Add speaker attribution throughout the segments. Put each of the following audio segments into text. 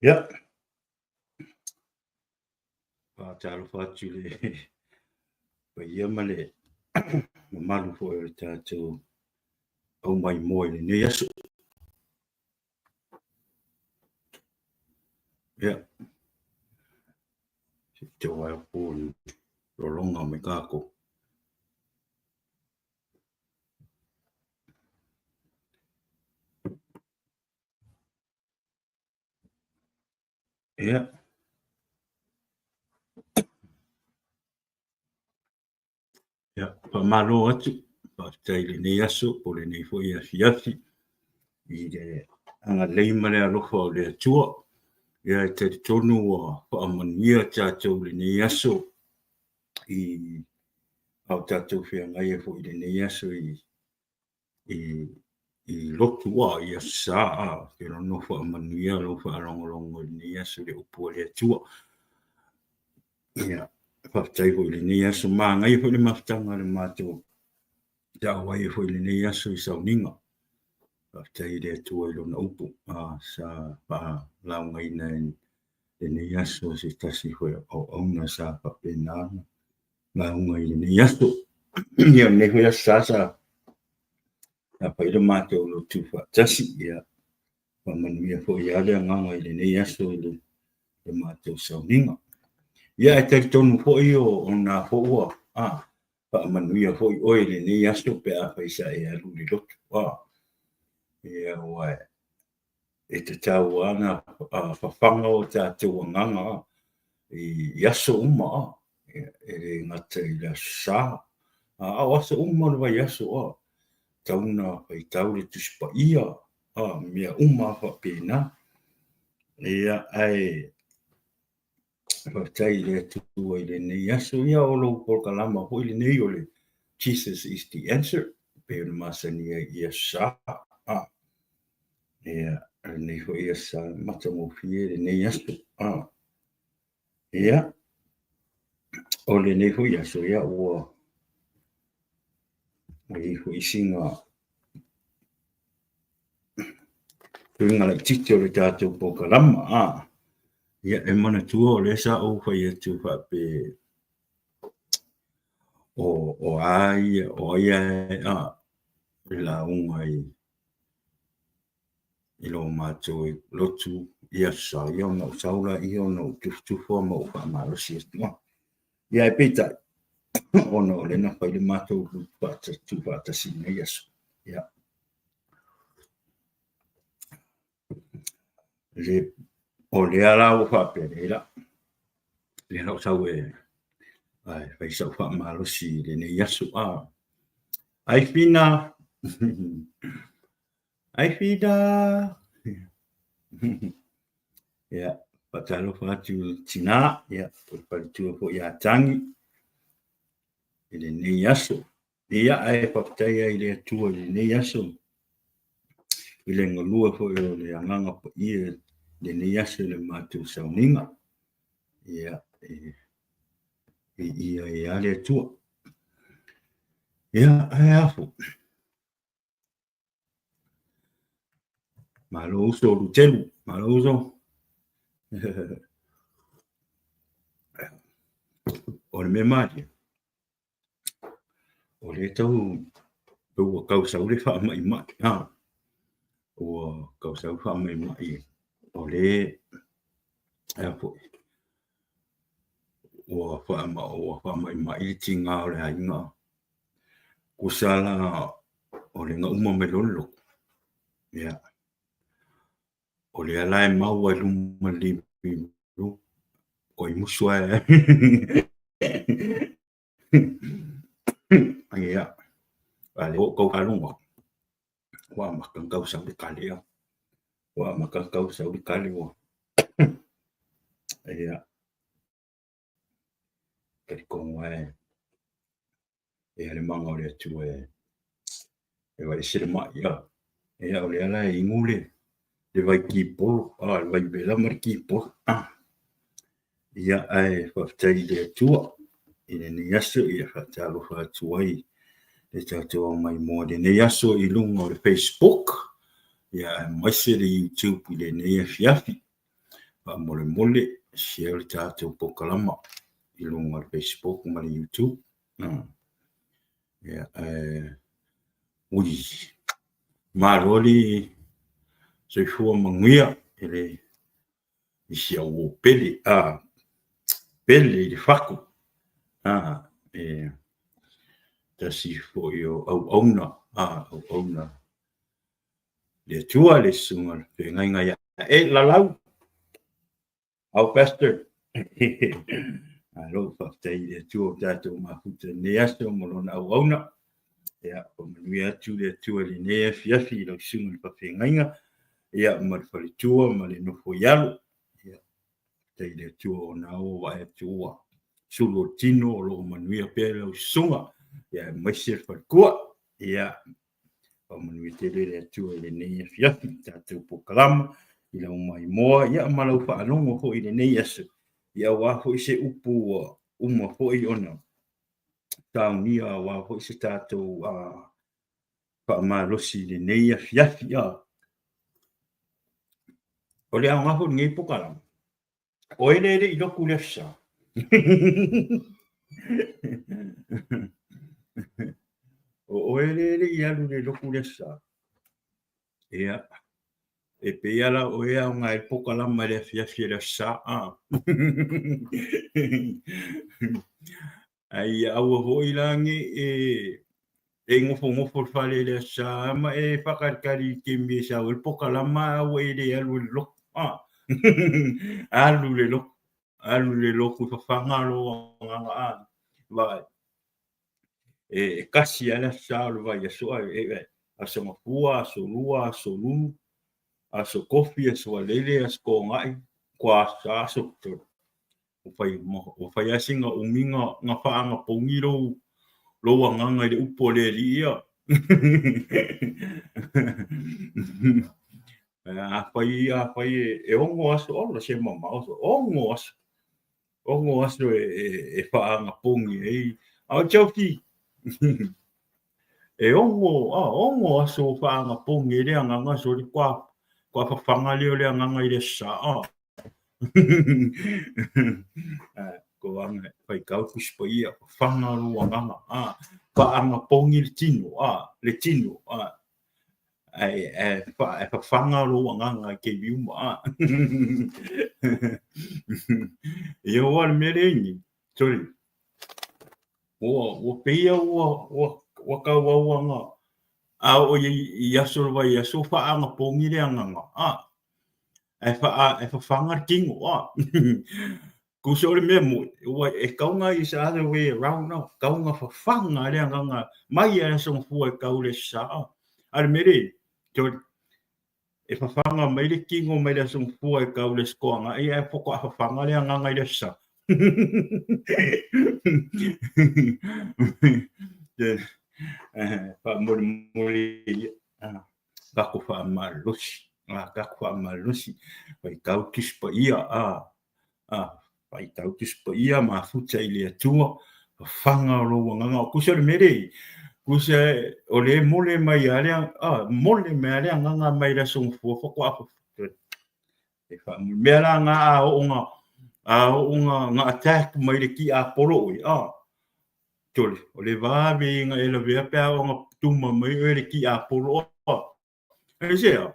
Speaker 1: Ya. Talo fatu le pa ia male malu fo e tātou au mai moe le nei aso. Ia. Te wai po rolonga me kako. Ia. Ia. Pa malo atu. Pa tai le nei aso po le nei fo ia fiafi. I le anga leima le alofa o le atua. Ia te tonu o pa amanuia tātou le nei aso. I au tātou whia ngai e fo i le nei aso i lotu wa ia saa ke no fa manuia lo fa longo ni aso le upo le atua. Ia fa tai fo le nei aso ma ngai fo le maftanga le mato. Da wai fo le nei aso i sauninga. Fa tai le atua i lona upo sa pa la ngai na le nei aso se tasi fo o na sa pa pena. La ngai le nei aso. Ia nei fo ia sa na pa ile mato lo tu fa tasi ia pa manuia fo ia le nganga i le nei aso i le mato sauninga. Ia e te tonu fo i o na fo ua pa manuia fo i oe le nei aso pe a paisa e alu li lotu ia ua e te tau ana whawhanga o tātou nganga i aso uma e le ngata i la sa au aso uma le vai aso tauna pai tau le tuspa ia mea uma fa pena ia ai fa tai le tu i le nei aso ia o lo por kalama ho le nei o le Jesus is the answer pe le masania ia sa ia nei ho ia sa mata mo fie le nei aso ia o le nei ho ia so ia o i ho isinga tuinga le titi o le tātou po kalama ia e mana tua o le sa o whai atu wha pe o ai o ia la unga i lo mātou i lotu ia sa ia o saula ia o nau tufo ma o wha marosi ia e pita o no le na whai le mātou tu whatasi nei aso ia le o le ala o wha pereira le nau sau ai fai sau wha marosi le nei aso ai fina ai fina ia patalo fatu tina ia palitua po ia tangi ile nei aso ia ai papai ai le tua le nei aso ile ngolua fo le anganga po ia le nei aso le matu sauninga ia ia le tua ia ai afu malo uso lutelu malo uso o le memari o le tau o kausa ule wha mai mai o kausa wha mai mai o le apo o wha mai mai tinga o le hainga kusala o le nga uma me lolo ia o le alai mau ai luma lipi o i musua ia ale o kau kalunga wa makan kau sa kali wa makan kau sa kali wa ia ke kongo e le manga o le tu e vai ser mai ia o le ala i ngule le vai ki polo le vai bela mar ki polo ia ai fa tai le tua ina ni yaso ia fa talo fa tuai le tatou mai mo le ne yaso i lunga o le Facebook ia mai se le YouTube i le ne fiafi mole share tātou pokalama I lunga Facebook ma le YouTube. Ui, maroli se fua manguia ele isi au pele pele I le faku tasi fo yo au auna le tua le sunga pe ngai ya la lau au pastor alo fa tai le tua tato ma futa ne aso mo na auna ya o mia tu le tua le ne fiafi lo sunga pa pe ngai ya ma fa le tua ma le no fo yalo ya tai le tua na o wa tua sulo tino lo manuia pe lo sunga ya mai se fa ko ya o manuia te le tua le ne fiafi tato po kalama I la mai moa ia malau fa alongo ho I le nei asu ia wa ho se upu uma ho I ona taunia wa ho se tato fa malosi le nei fiafi o le anga ho ngai po kalama o ele I loku le sa o ele I alu le loku le sa ia e pe ala o ea nga e poka lama le fiafi le sa ai au hoi langi e ngofo fale le sa ma e whakarkari ke me sa o poka lama o e le alu le loko alu le loko whawhanga lo nganga vai e kasi ala sa lo vai so aso mafua aso lua aso lulu aso kofi aso lele aso ngai kwa sa aso o fai asinga uminga nga faanga pongiro lo nganga le upo le lia a fai e ongo aso o se mama ongo aso e faanga pongi a chofi e ongo aso faanga pongi le nganga so le kwa whanga leo le nganga I le sa ko anga pai kau kuspa ia whanga rua nganga whaanga pongi le tino ai whanga rua nganga ke viuma ia wale merengi sorry o peia o kauauanga o iaso vai iaso whaanga pongi le nganga e whanga tingo kuso le memo e kaunga I sa other way around now kaunga whanga le nganga mai e song fua e kau le sa ale mere e whanga mai le kingo mai le song fua e kau le skoanga e poko whanga le nganga I le sa pa mori kako wha malusi kako wha malusi pai kau kispa ia pai tau kispa ia ma futa I le atua whanga roa nganga kusa le mere kusa o le mole mai alea mole mai alea nganga mai la song fua whako e wha mea la ngā o nga attack mai le ki a poro tole o le vawe nga e la vea pia o nga tuma mai o le ki a poro e sea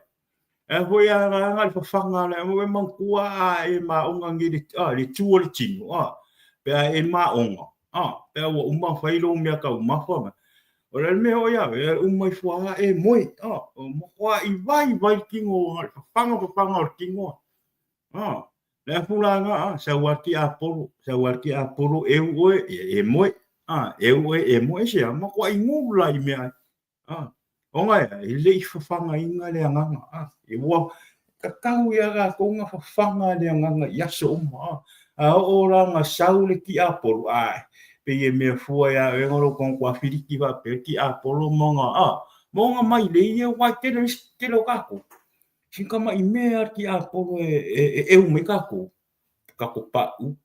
Speaker 1: e hoi a ngā le whawhanga le o e mangkua e ma onga ngi le tua le tino pia e ma onga pia ua uma whailo mea ka umawha o le mea o ia e umai fua e moi o makua I vai kingo le whawhanga o le kingo le fula nga sa wati a poro e ue e moi e moi se makua I ngula I mea o ngai I le whawhanga inga le nganga e ua kakau ia ga ko nga whawhanga le nganga iaso uma o ranga saule ki a poro pe e mea fua ia e ngoro kong kwa whiriki wa pe ki a poro monga mai le ia wai te lo kako Shinka mai mea ki a poro e ume kako pa'u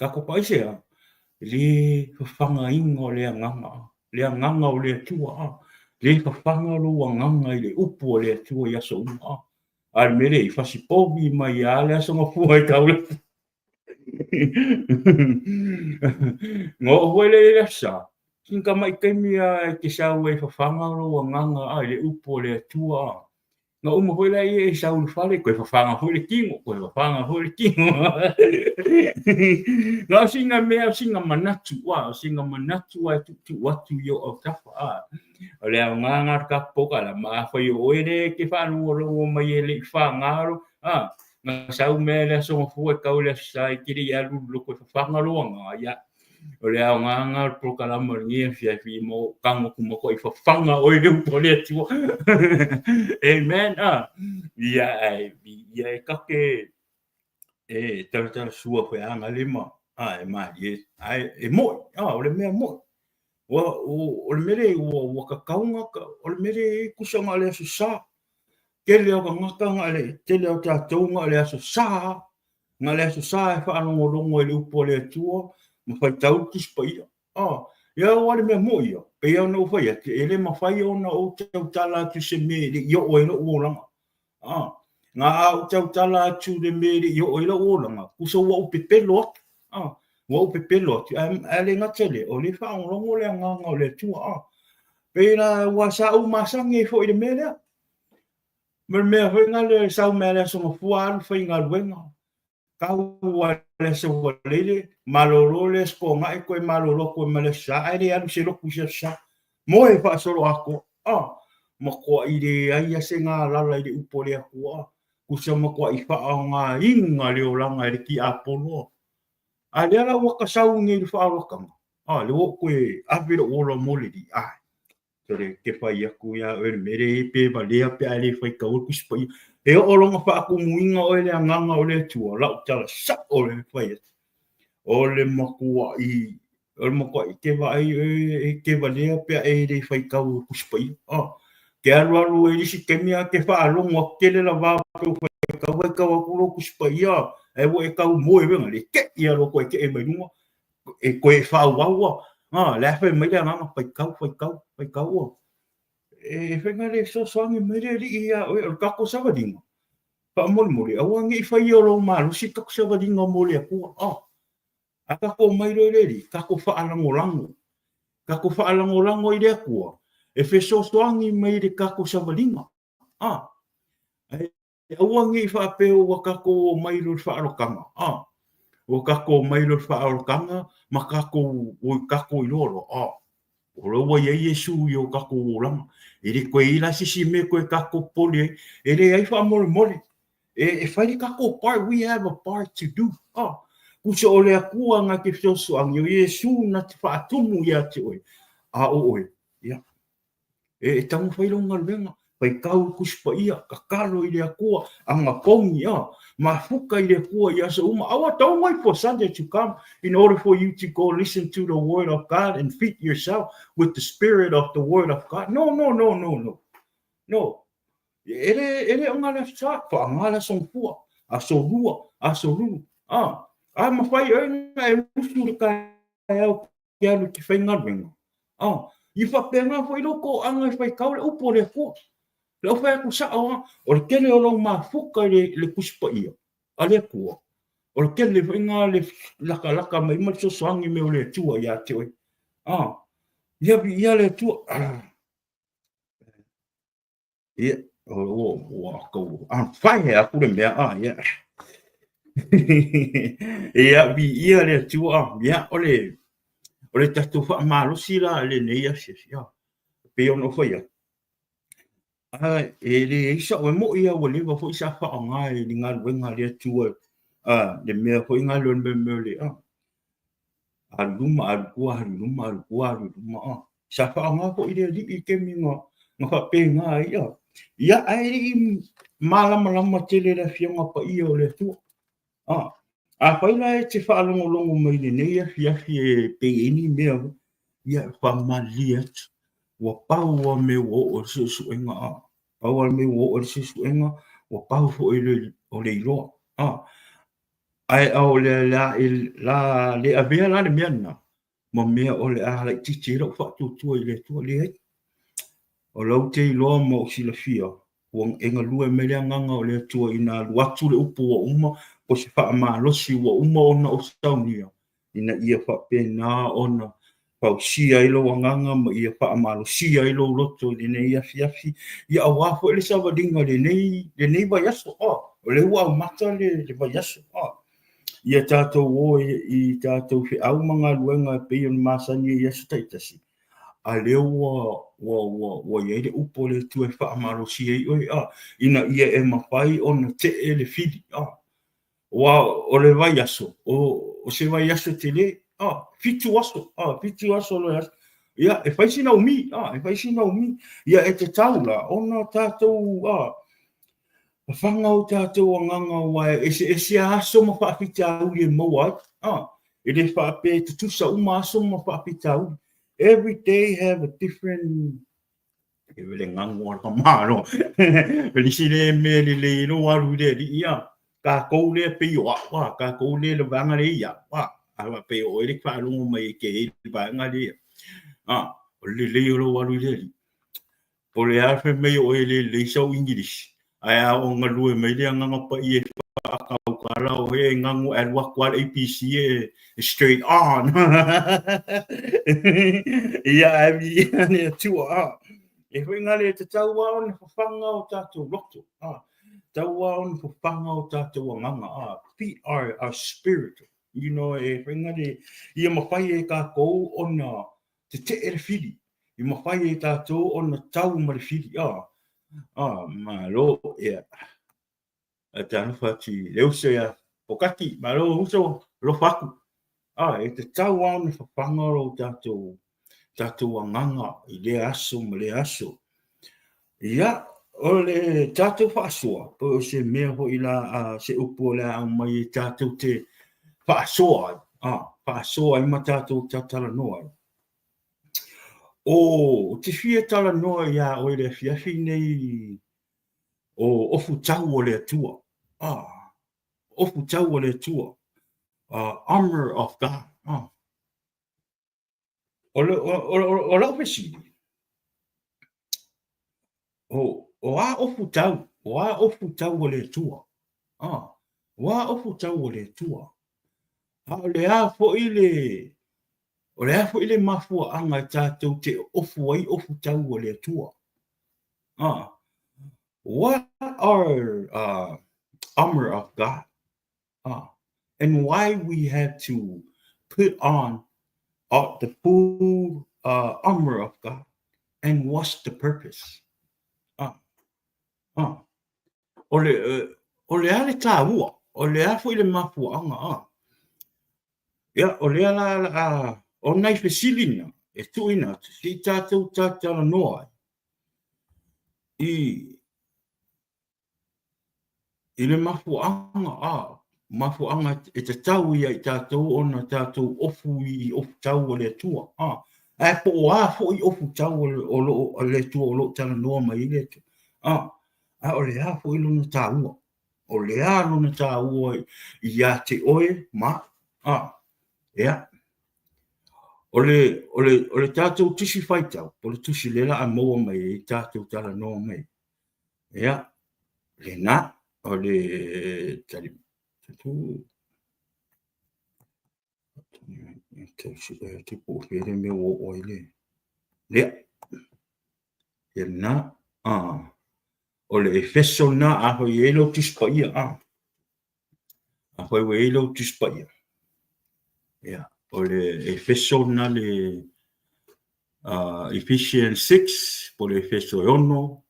Speaker 1: kako pa ise le whawhanga inga le nganga o le tua le whawhanga lo nganga I le upu o le tua iaso uma Al mere fasi pobi mai ale so mo fu ai kaule. Ngo wele ya sa. Kinga mai kai mia ke sa we fa fanga ro nganga ai le upo le tua. Nga uma hoi lai e saulu whare, koe whawhanga hoi le kingo, koe whawhanga hoi le kingo. Nga singa mea, singa manatu wa, singa manatu wa tu watu yo o tafa a. O lea nganga ka poka la maa whai o oere ke whanua rongo mai e le whangaro. Nga sau mea lea songa fua kau lea sai kiri alu loko whawhanga roanga ya. O lea nganga poka la maringia fia fi mo kango kumako i whawhanga oi le upo lea tua. Amen. Ia e kake e tara sua fe anga lima. E mai e mo. O le mea mo. O le mere o ka kaunga o le mere kusanga le aso sa. Ke leo ka ngaka nga le te leo ta taunga le aso sa. Nga le aso sa e whaanongo rongo e le upo le tua. Ma whai tau kispa ia. Ia wale mea mo ia. E ia no whai ate. E le ma whai ona o tau tala tu se me le ia o e no uolanga. Nga au tau tala atu le me le ia o e no uolanga. Kusa ua upe pelo atu. Ua upe pelo atu. A le ngatele. O le whaong rongo le nganga o le tua. Pena ua sa u masangi e fo i le me lea. Mer mea hoi ngale sau mea lea songa fuaru whai ngā luenga. Kau ua le se ua lele. Malolo le sko ngai koe malolo koe male sa. Ai le anu se loku se sa. Mo e wha soro ako. Ma koa i le aia se ngā lala i le upo le akua. Kusa ma koa i wha o ngā inga leo langa i le ki apolo. A le ala waka sau ngi le wha wakanga. Le wo koe awira ola mole di. Tore ke whai aku ia o le mere e pe wa lea pe a le whai kaur kuspai. E o longa wha aku muinga o le anganga o le tua. Lau tala sa o le whai atu. O le makua i. O le makua i ke wa ai e ke wa lea pe a le whai kaur kuspai. Ke aru e lisi ke mea ke wha alongo a kele la wā pe o whai kaur e kaur kuro kuspai. E wo e kau moe wenga le ke i alo koe ke e mai nunga. E koe e wha waua. Le awhi mai lea nganga whai kau. E whenga le so soangi mai lea li ia o e kako sawadinga. Pa mori. Awa ngi i whai olo malusi kako sawadinga mori a kua. A kako mai lea li. Kako wha alango. Kako wha alango i lea kua. E whe so soangi mai le kako sawadinga. E awa ngi i wha peo wa kako mai lo wha alokanga. O kako mai lo wha alokanga. Ma kako i loro. O roa ia Iesu i o kako o langa. E re koe ila sisi me koe kako poli. E re ai wha mole. E whaile kako part. We have a part to do. Kusa o lea kua ngā ke whioso ang o Iesu na te wha atumu ia te oe. Oe. E tango whailonga luenga. Pai kau kuspa ia. Ka karo i lea kua. Anga kongi ia. Ma fuka i lea kua ia sa uma. Awa don't wait for Sunday to come in order for you to go listen to the word of God and feed yourself with the spirit of the word of God. No. Ele ngala sa pa ngala song pua. Aso rua. Ma whai oina e usu ka au ki alu ki whainga luenga. I whapenga whai loko anga i whai kaure upo lea kua. Lau whai aku sa awa, o le kele o lau maa fuka le kuspa ia, a le kua. O le kele whainga le laka mai so soangi me o le tua ia te oi. Ia le tua. Ia, o akau. Whai he aku le mea, ia. Ia le tua, ia, o le tatu wha malusi la le neia ia. Pe ono whai ia. E le isa o mo ia o liva fo isa fa nga e ngā wenga le tua le mea fo ngā lon me le aluma sa fa nga fo ile li ke mi nga fa pe nga ia ai malama tele la fianga pa ia o le tua a fa ila e te fa longo mai le ne ia pe ini mea ia fa maliat wa pau me o se suenga pau me o se suenga wa pau fo ile o le ilo ai au le avea la le miana mo me o le ala titi ro fa tu ile tu le o lo te ilo mo si la fia Wang enga lua me le nganga o le tua ina watu le upu wa uma po se wha ma losi wa uma ona o staunia. Ina ia wha pena ona pau sia ilo wanganga ma ia wha ma lo sia ilo loto le nei afi ia awafo ele sa vadinga le nei ba yaso o le ua mata le ba yaso o ia tātou o i tātou fi au mga luenga pe on masani yaso taitasi. A leo wa ia le upo le tu e wha amaro si e oi ina ia e mawhai o na te e le fili o le vai aso o se vai aso te le fitu aso lo aso ia e whaisina umi ia e te taula o na tātou whanga o tātou anganga wa e se aso ma whaapita au le maua e le whaape tutusa uma aso ma whaapita au. Every day have a different le ngango ka malo le sile me le no waru le ia ka ko le pe yo wa ka ko le vanga le ia wa a pe o le fa lu mai ke vanga le le lo waru le o le afe me o le so english ai o ngalu me le nganga pa ie kala o e ngangu at wa kwa APC straight on ia abi ne tu e whinga le te taua on whanga o tātou roto taua on whanga o tātou nganga feet are spiritual you know e whinga le ia mawhai e ka kou ona te e whiri i mawhai e tātou ona tau ma le whiri ma lo ia a tāna whati leo se a pokati ma lo uso lo whaku e te taua on whanga o tātou nganga i le aso ma le aso ia o le tātou whaasoa po se mea ho i la se upo le au mai tātou te whaasoa whaasoa i ma tātou tātala noa o te whia tala noa ia o le whiawhi nei o ofu tau o le atua ofu tau o le atua armor of God o lau pesiri o a ofu tau o le tua wa ofu tau o le tua o le a fo ile mafua anga tātou te ofu ai ofu tau o le tua what are armor of God and why we have to put on the full armor of God and what's the purpose o le ale tāua o le a fo ile mafua anga ia o le ala o nai fesilina e tuina si tātou tātala noa i le mafuanga e te tau ia i tātou ona tātou ofu i ofu tau o le tua e po o a fo i ofu tau o le tua o lo tala noa mai le tu o le a fo i lona tāua o le a lona tāua i a te oe ma ia o le tātou tusi whaitau o le tusi lela a moa mai i tātou tala noa mai ia le na o le tali te po fere me o oile le e na o le efeso na a ho i elo tispaia a ho i elo tispaia ia o le efeso na le Ephesians 6 po le efeso e ono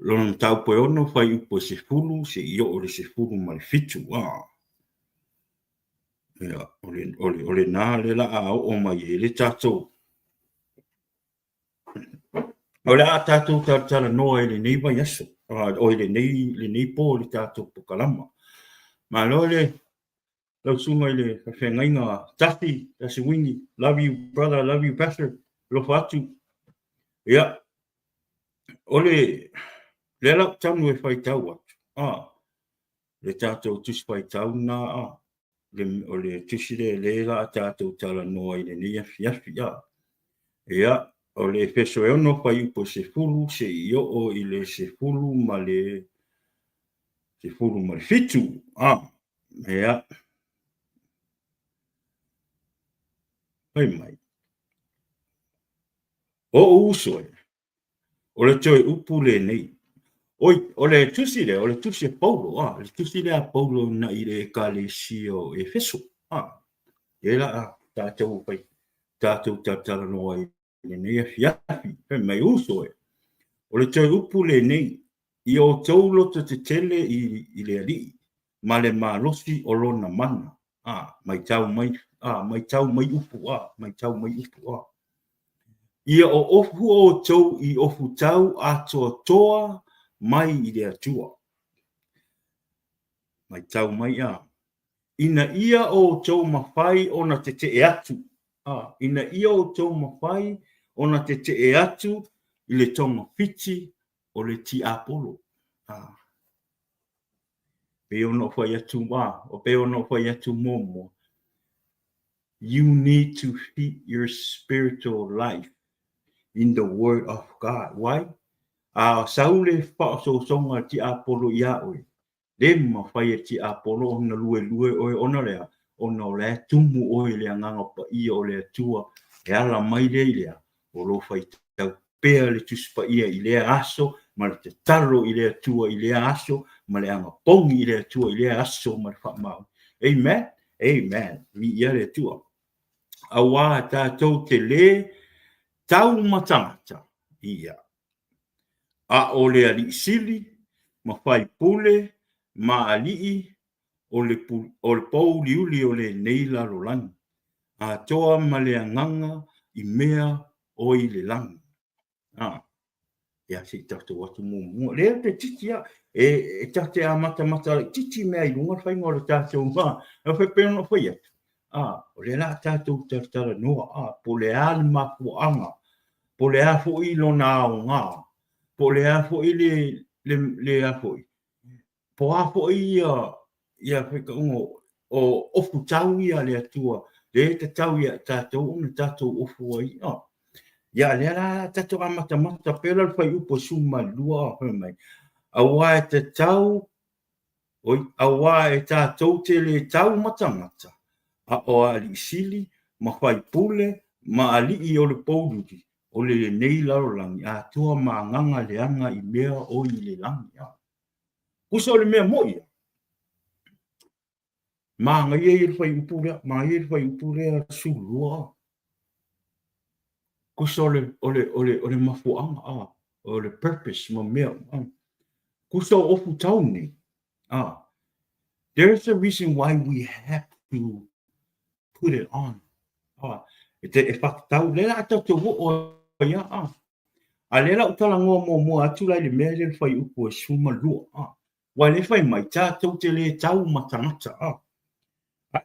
Speaker 1: lona tau po ono fai upo se fulu se io o le se fulu ma le fitu ia o le na le la o mai le tātou o le a tātou tala noa le nei vai aso o le nei po le tātou pokalama ma lo le lau sunga le whengainga tafi tasi wingi love you brother love you pastor lo fatu ia o le lau tanu e whai tau atu le tātou tusi whai tau na o le tusi le la tātou tala noa le nei afi ia o le feso e ono pai upo se fulu se i o i le se fulu ma le fitu. Ea, pai mai. O uso e, o le toi upu le nei. Oi, o le tusi e Paulo, le tusi le a Paulo na i le ekalesio e feso. E la tātou pai, tātou tātara noa i le nei a fiafi, pai mai uso e. O le toi upu le nei, i o tauloto te tele i le ali, ma le malosi o lona mana. Mai tau mai upu, mai tau mai upu. Ia o ofu o tau i ofu tau a toa mai i le atua. Mai tau mai Ina ia o tau mawhai o na te e atu. Ina ia o tau mawhai o na te e atu i le tonga piti o le ti apolo. Pe ono whai atu o pe ono whai atu momo. You need to feed your spiritual life in the word of God. Why? Saule whaasosonga ti apolo ia oe. Le mawhai ti apolo o na lue oe ona lea. Ona o lea tumu oe lea nganga pa ia o lea tua. E ala mai lea. O lo whai tau pea le tuspa ia i lea aso. Ma le te taro i lea tua i lea aso. Ma le anga pongi i lea tua i lea aso. Ma le whamau. Amen. Amen. Mi ia lea tua. Awa tātou te le tau matangata. Ia. A o le ali sili, ma whai pule, ma alii, o le pou liuli o le neila lo langi. A toa ma le anganga i mea o i le langi. Ia si tatu watu mumu. Lea te titi e tate a mata, titi mea i lunga whai ngore tātou e whai pēna no whai atu. O le la tātou tartara noa, po le ali mafuanga, po le a fo i lo na o ngā. Po le a fo i le a fo i. Po a fo i ia whekaungo o ofu tau ia le atua. Le te tau ia tātou, una tātou ofu ai. Ia le la tātou a mata, pera le whai upo suma lua a mai. Awa e te tau, awa e tātou te le tau mata. A o a li sili, ma whai pule, ma ali i o le pouluri. O le nei laro langi, a tua ma nganga le anga i mea o i le langi. Kusa o le mea moia. Ma ngai e il fai upurea sulua. Kusa o le mafuanga, o le purpose ma mea. Kusa o ofu tauni. There's a reason why we have to put it on. E whakatau, le la tau te wo ia a lela utala ngoa mo atu lai le mea le whai upu e suma lua. Wai le whai mai tātou te le tau matangata.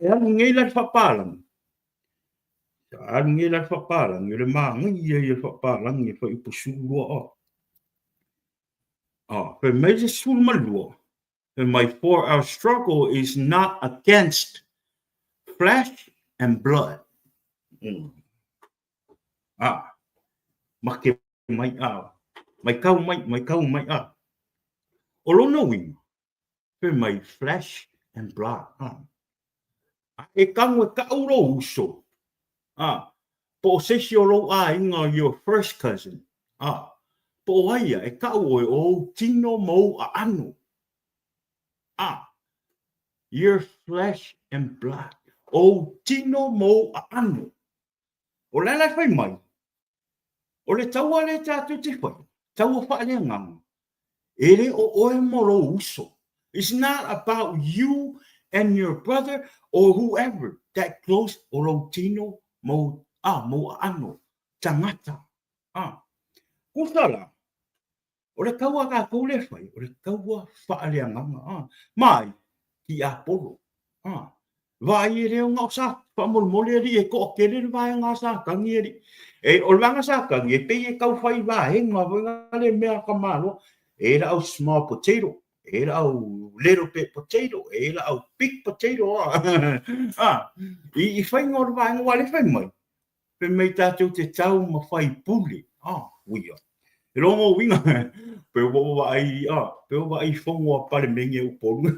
Speaker 1: E alu ngei lai whapalang. Alu ngei lai whapalang. E le maa ngai e whapalang e whai upu suma lua. Whai mai le suma lua. Whai mai for our struggle is not against flesh and blood. Make mai mai kau mai o lona winga pe mai flesh and blood e kau e kau ro uso po se o lo inga your first cousin po aia e kau o tino mo a anu your flesh and blood o tino mo a anu o lala fai mai o le taua le tātou te whai, taua wha le nganga. Ere o oe moro uso. It's not about you and your brother or whoever that close o lo tino mo ano, tangata. Kusala. O le kaua ka kou le whai, o le kaua wha le nganga. Mai, ki a polo. Vai e reo ngau sa, whamolmole ri e ko kere vai ngā sa kangi ri. E o langa sa kangi e pei e kau whai vai ngā wanga le mea kamalo. E la au small potato, e la au little bit potato, e la au big potato. I whai ngā vai ngā wale whai mai. pe mai tātou te tau ma whai pule. Wia. E rongo winga. Pe wa ai whongo a pare menge uporu.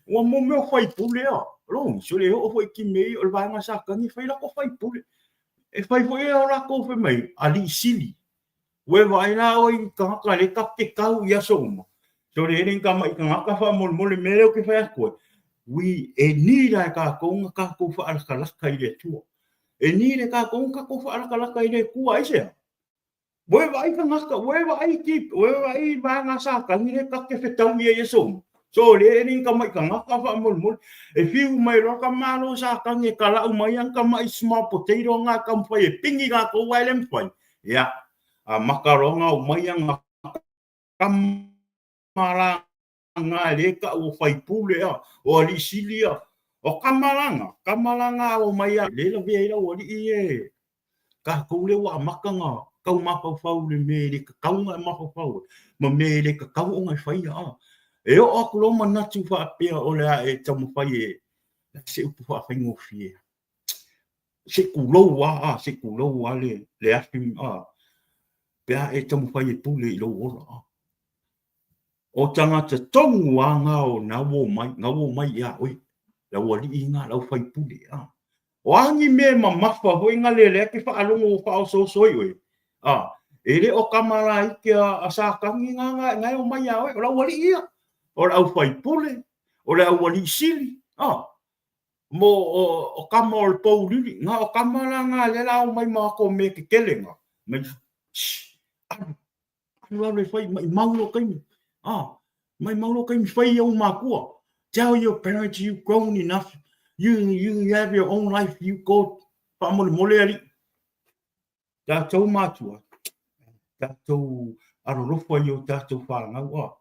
Speaker 1: Wa mo me whai pule Rongo, so le o ki mei o vanga sa kangi whai lako whai pule. E whai whai o lako whai mai, ali sili. We vai na o i ka le kap te kau ia so uma. So le ring ka mai ka ka fa mol mol me o ke fa ko. We e ni ra ka ko ka ko fa al ka la ka ile tu. E ni re ka ko fa al ka la ka ile ku ai se. We vai ka ngaka, we vai ki, we vai va nga sa ka ni re ka ke fe tau ia so. So le ring ka mai ka ngaka fa mol mol. E fiu mai ro ka malo sa ka nge ka la mai ang ka mai small potato nga ka fa e pingi ka ko wai lem fai. Ya. Makaronga o mai anga kamalanga le ka o fai pule o ali silia o kamalanga o mai le la veira o li e ka ko le wa makanga kau mapa fau le me le ka kau nga mapa fau ma me le ka kau o ngai fai e o ko lo mana tu fa pe o le e tamu fai e se upu fa fai ngo fie se kulo wa le afim pea e tamu whai e pule i lo ora. O tanga te tongu a ngā o ngā wo mai ia oi. La wali i ngā lau whai pule O angi me ma mawha hoi ngā lele ke whaalongo o whao so soi oi. E re o kamara i ke a sākangi ngā o mai ia oi. O la wali ia. O la au whai pule. O la wali sili. Mo o kamara pou lili. Ngā o kamara ngā lela o mai mako me ke kelenga. Me Love fai mai maulo kai mai maulo kai fai o makua. Tell your parents you've grown enough. You have your own life. You go pamole moleri. Tātou mātua. Tātou arorofa i o tātou whānau.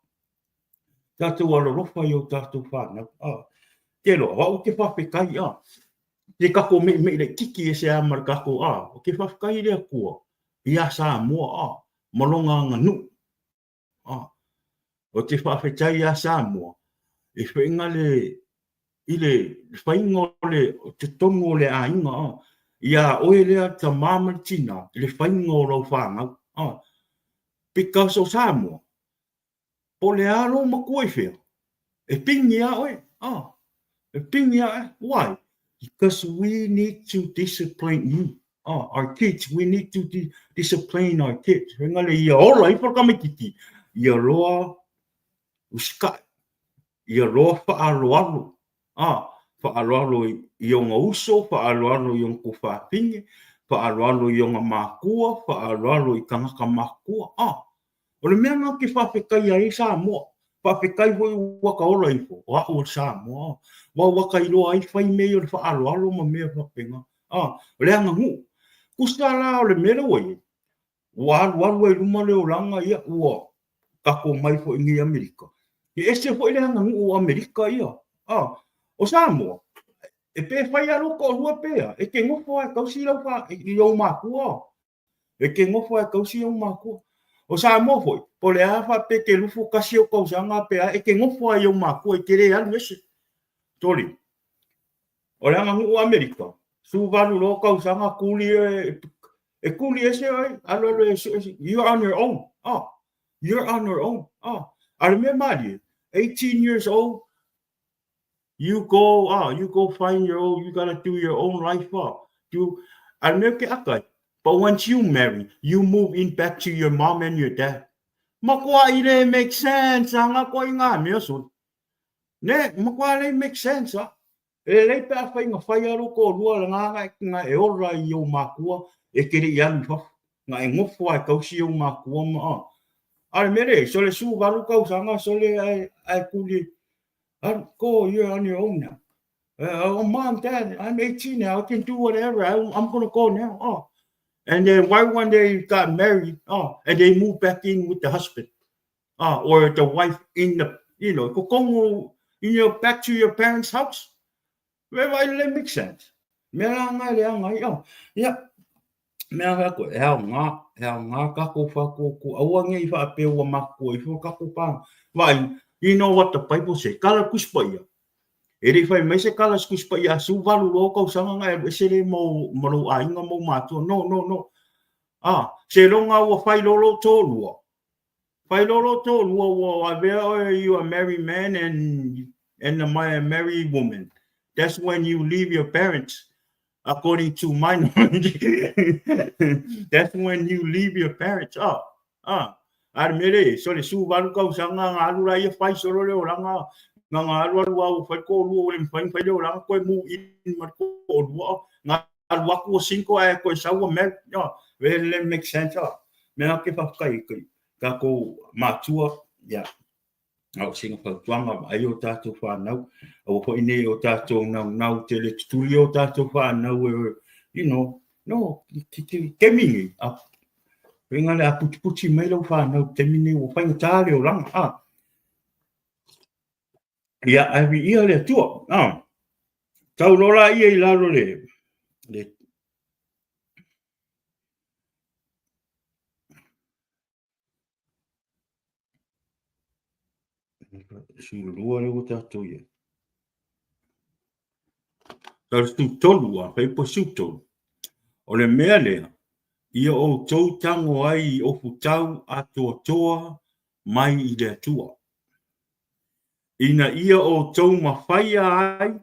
Speaker 1: Tātou arorofa i o tātou whānau. Ke loa, wau ke whawhekai Te kako me le kiki e se amar kako o ke whawhekai rea kua. Ia sā mua malonga nganu. O te whawhetai a Samoa, e whainga i le whainga le, te tongo le a inga, ia oe lea ta māmaritina, i le whainga o rau whāngau. Because o Samoa, po le alo makua i whea, e pingi a oe, e pingi a, why? Because we need to discipline you. Our kids, we need to discipline our kids. Renga le ia ora i whakamikiti. Ia roa uskai. Ia roa whaaroaro. Whaaroaro i o ngā uso, whaaroaro i o ngā whapingi, whaaroaro i o ngā mākua, whaaroaro i kangaka mākua. O le mea ngā ki whawhekai a i Samoa. Whawhekai hoi waka ora i fo. O o Samoa. Wa waka i roa i whai mei o le whaaroaro ma mea whapenga. O le anga ngu. Kusta la o le mera wai. Waru e luma leo langa ia ua kako mai fo ingi Amerika. E ese fo ile hanga ngu o Amerika ia. O Samoa. E pe whai aro ko rua pea. E ke ngofo ai kausi lau wha i au mākua. E ke ngofo ai kausi au mākua. O Samoa foi. Po le awha pe ke lufo kasi o kausanga pea. E ke ngofo ai au mākua i ke re anu ese. Tori. O le hanga ngu o Amerika. Suvaru lo kausanga kuli e kuli ese ai alo you're on your own. You're on your own. I remember 18 years old. You go find your own. You gotta do your own life. I remember akai. But once you marry, you move in back to your mom and your dad. Makwa ile make sense. Anga ko inga miosun. Ne makwa ile make sense. E lei pe a whainga whai aro ko rua ngā e ora i o mākua e kere i anu whaf. Ngā e ngofo ai kausi o mākua maa. Are mere, so le su varu kausanga, so le ai kuli. Go, you're on your own now. Oh, mom, dad, I'm 18 now. I can do whatever. I'm going to go now. And then why one day you got married, and they moved back in with the husband, or the wife in the, back to your parents' house. Well, it makes sense. Yeah. Mea ngā koe, hea ngā kako whako ko awange I wha peo wa mako I wha kako pāng. Wai, you know what the Bible says, kala kuspa ia. E re fai mai se kala skus pa ia su valu lo ko sanga ngai se le mo lo ainga mo mato no se longa wa fai lolo to lua fai lolo to lua wa there you a married man and a married woman. That's when you leave your parents. According to my knowledge, that's when you leave your parents. Admire, so le su valu ka sanga ngalu ra ia fai solo le oranga nga ngalu alu au fai ko lu le fai le oranga ko mu in ma ko lu nga alu aku cinco ai ko sa wa me le make sense me ke fa kai ka ko matua ya au singa fa tuanga ai o tatou whanau au ko ine o tatou nau te le tutuli o tatou whanau you know no ke mingi Ringa le puti mai lau whanau te mine o whainga tāre o ranga ia awi ia le tua tau rola ia I lalo le surulua le o tatou ia tau stu tolu a whaipo su tolu o le mea lea ia o tau tango ai o futau atua toa mai I le atua. Ina ia o tau mawhaia ai,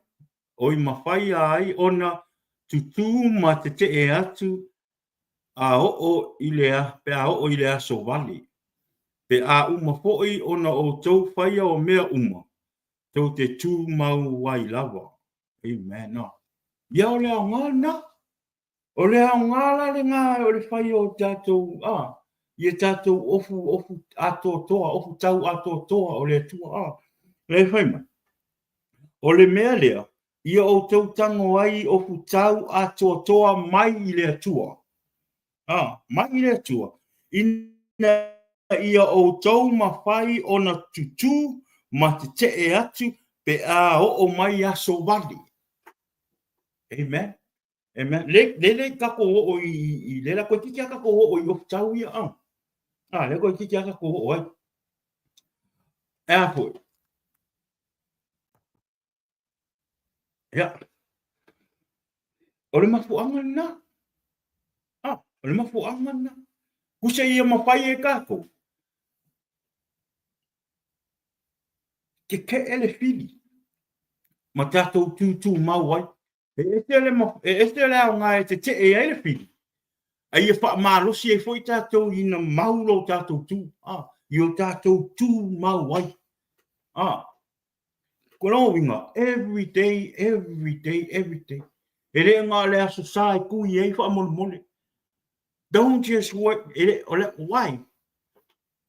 Speaker 1: oi mawhaia ai, ona tutu ma te te e atu a o pe a o I le aso wali. Pe a uma foi ona o tau whaia o mea uma. Tau te tū mau wai lava. Amen. No. Ia o lea ngana. O lea ngala le ngā o le whaia o tātou ia tātou ofu ato toa, ofu tau ato toa o le tua le whaima. O le mea lea, ia o tau tango ai ofu tau ato toa mai I le atua. Mai I le atua. Ina ia o tau mawhai o na tutu ma te te e atu pe a o mai aso wali. Amen. Amen. Le kako o I le la ko kiki kako o I ofu tau ia le ko kiki kako o ai. Apo. Ya. O le mafuanga na. O le mafuanga na. Kusa ia mawhai e kako. Ke ele fili. Ma tātou tūtū mau ai. E este le au ngā te e ele fili. A ia wha mālosi e foi tātou ina maulo tātou tū. I o tātou tū mau ai. Kono winga. Every day. E rea ngā le aso sāi kui e wha mole. Don't just work. Why?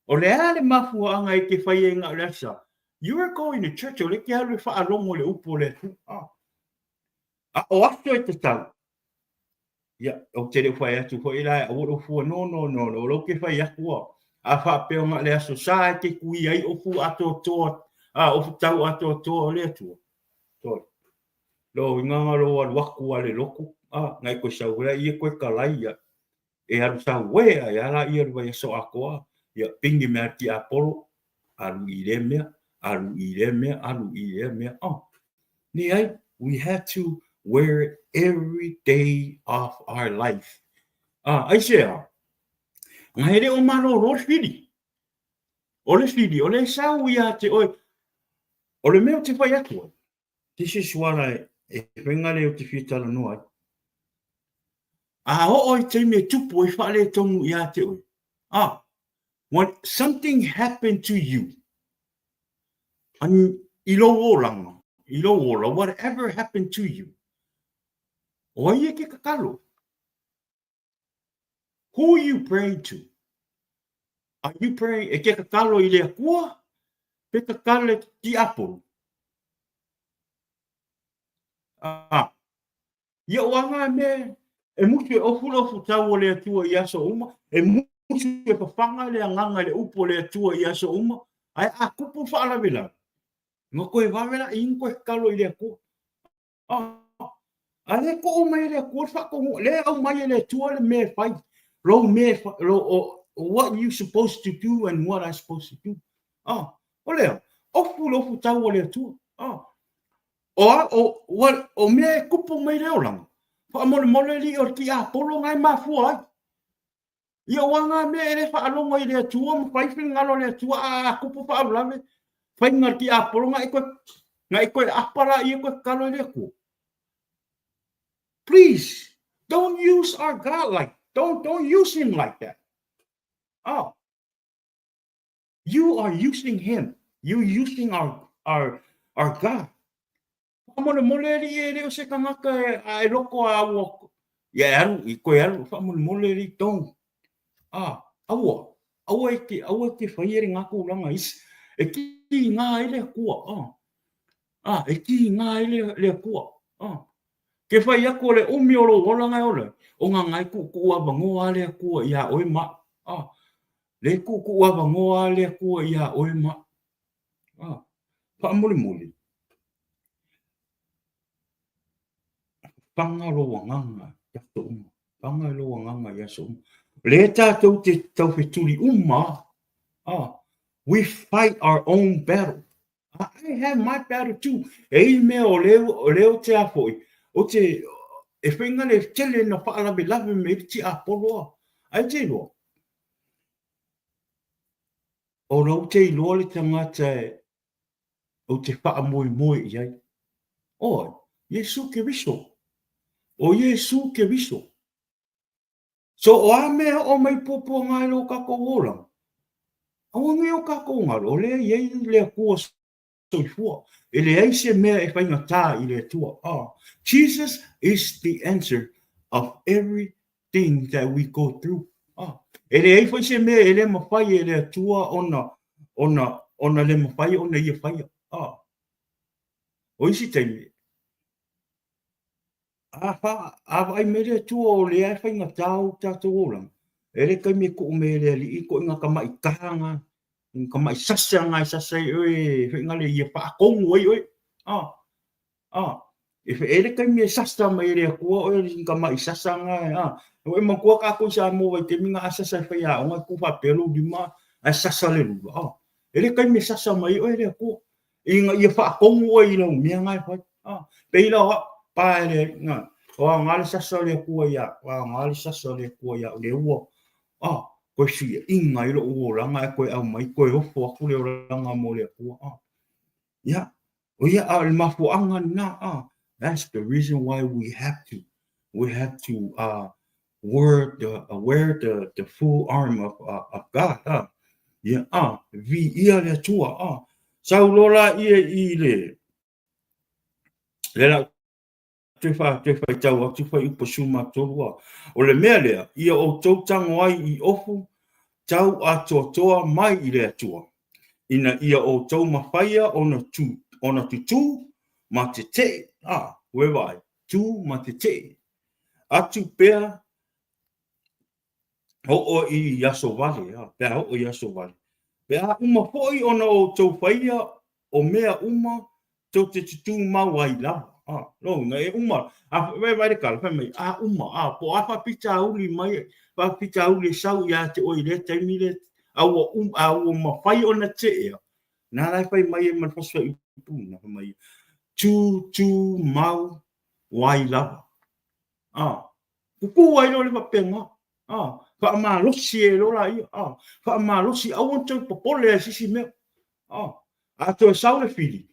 Speaker 1: O le ale mafua anga e ke whai e ngā le asa. You are going to church. O le ke haru wha alongo le upo le tu. O aso e te tau. Ia, o te re whai atu ko ila a woro fua. No. Lo ke whai akua. A wha peo ngā le aso sāi ke kui ai ofu ato toa. Ofu tau ato toa o le atua. Toi. Lo nganga lo waku ale loko. Ngai koe sauwera ia koe kalaia. E haru sauwea e ala ia rua ia so akoa. Ia pingi mea ki apolo. Aru I le mea. Ni ai, we have to wear it every day of our life. Ai sea. Ngai re o maro ro fili. O le sau ia te oi. O le mea te whai atua. This is what e whengare o te whitara noa. Oi te me tupu e whale tongu ia te oi. When something happened to you, whatever happened to you, o ia ke kakalo. Who are you praying to? Are you praying e ke kakalo I le akua? Pe kakalo ki apolo. Ia wanga me e mutu e ofu tau o le atua I aso uma. E mutu e pawhanga le anganga le upo le atua I aso uma. Ai a kupu whaala vela. Ngo koe wawela I inko e kalo I le akua. A le ko o mai le akua whako le au mai le atua le me whai. What you supposed to do and what I supposed to do. O leo. Ofu tau o le atua. o me kupu mai leo lang. Fa mole li o ki a polo ngai mafua. Ia wanga me ele fa alonga ile tua mo fai ngalo le tua a kupu fa blame. Fai ngar ki a polo ngai ko apara ia ko kalo le ku. Please don't use our God don't use him like that. Oh. You are using him. You using our God. Mole li ele o se kangaka a loko a wo. Ya alu I ko alu fa mole li tong. Aua ke whaiere ngā kōranga is. E ki ngā ele kua. E ki ngā ele le kua. Ke whai ako le umi oro olanga ole. O ngā ngai kua bangoa le kua ia oi ma. Le kua bangoa le kua ia oi ma. Whaamole. Pangaloa nganga. Yato uma. Pangaloa nganga yaso uma. Le tātou te tau wheturi uma. We fight our own battle. I have my battle too. E me o leo te afoi. O te, e whenga le tele na whaalabe lawe me ti apoloa. Ai te loa. O rau te iloa le tangata o te wha moi iai. Oi, Iesu ke viso. O Iesu ke viso. So o a mea o mai popo ngai lo kako wolang. Awangi o kako ngaro, o le iei le kua soifua. E le aise mea e whainga tā I le tua. Jesus is the answer of everything that we go through. E le ai whaise mea e le mawhai e le tua ona le mawhai ona ia whaia. O isi teime. Ai me le tua o le ai whainga tāu tātou olang. E le kai me ko me le li ko inga ka mai kahanga. Ka mai sasa ngai sasa oi whainga le ia whaakongu oi. E ele kai me sasa mai le kua oi ka mai sasa ngai. O e makua ka ko sa mo te minga asasa whaia. O ngai kuwha pelo di ma a sasa le lua. Ele kai me sasa mai oi le kua. Inga ia whaakongu oi lau mea ngai whai. Peila wa pa ele nga. O ngai sasa le kua ia. O ngai sasa le kua ia. Le ua. Koe fia inga I lo o ranga e koe au mai koe ofo aku leo ranga mo le kua. Ya, o ia al mafuanga na. That's the reason why we have to wear the full arm of God. Yeah, vi ia le tua. Saulola ia I le la te wha tau te wha upa suma tolua. O le mea lea, ia o tau tango ai I ofu, tau atoa mai I le atua. Ina ia o tau mawhaia ona tutu ma te te. Wewai, tu ma te te. Atu pea, o I yaso vale. Pea o yaso vale. Pea uma foi ona o tau whaia o mea uma tau te tutu mawai lava. No, ngai uma. Vai kala mai. Uma. Po apa pita uli mai. Pa pita uli sau ya te oi le te mile. Au ma fai ona te. Na lai fai mai man faswa ipu na mai. Tu mau wai lava. Ku wai lo le papenga. Fa ma lo si e lo la ia. Fa ma lo si au to popole sisi me. To sau le fili.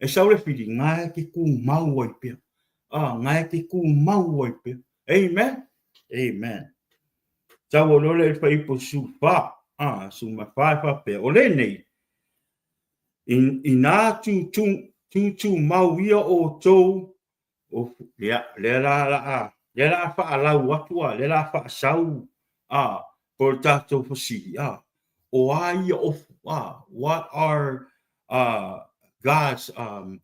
Speaker 1: E sau le fili ngai ke ku mau wai pe. Ngai ke ku mau wai pe. Amen. Amen. Tau lo le fai po su fa. Su ma fa pe. O le nei. Ina tu mau ia o tou. Le la fa ala watua. Le la fa sau. Por tato fosi. O ai of. What are God's arm.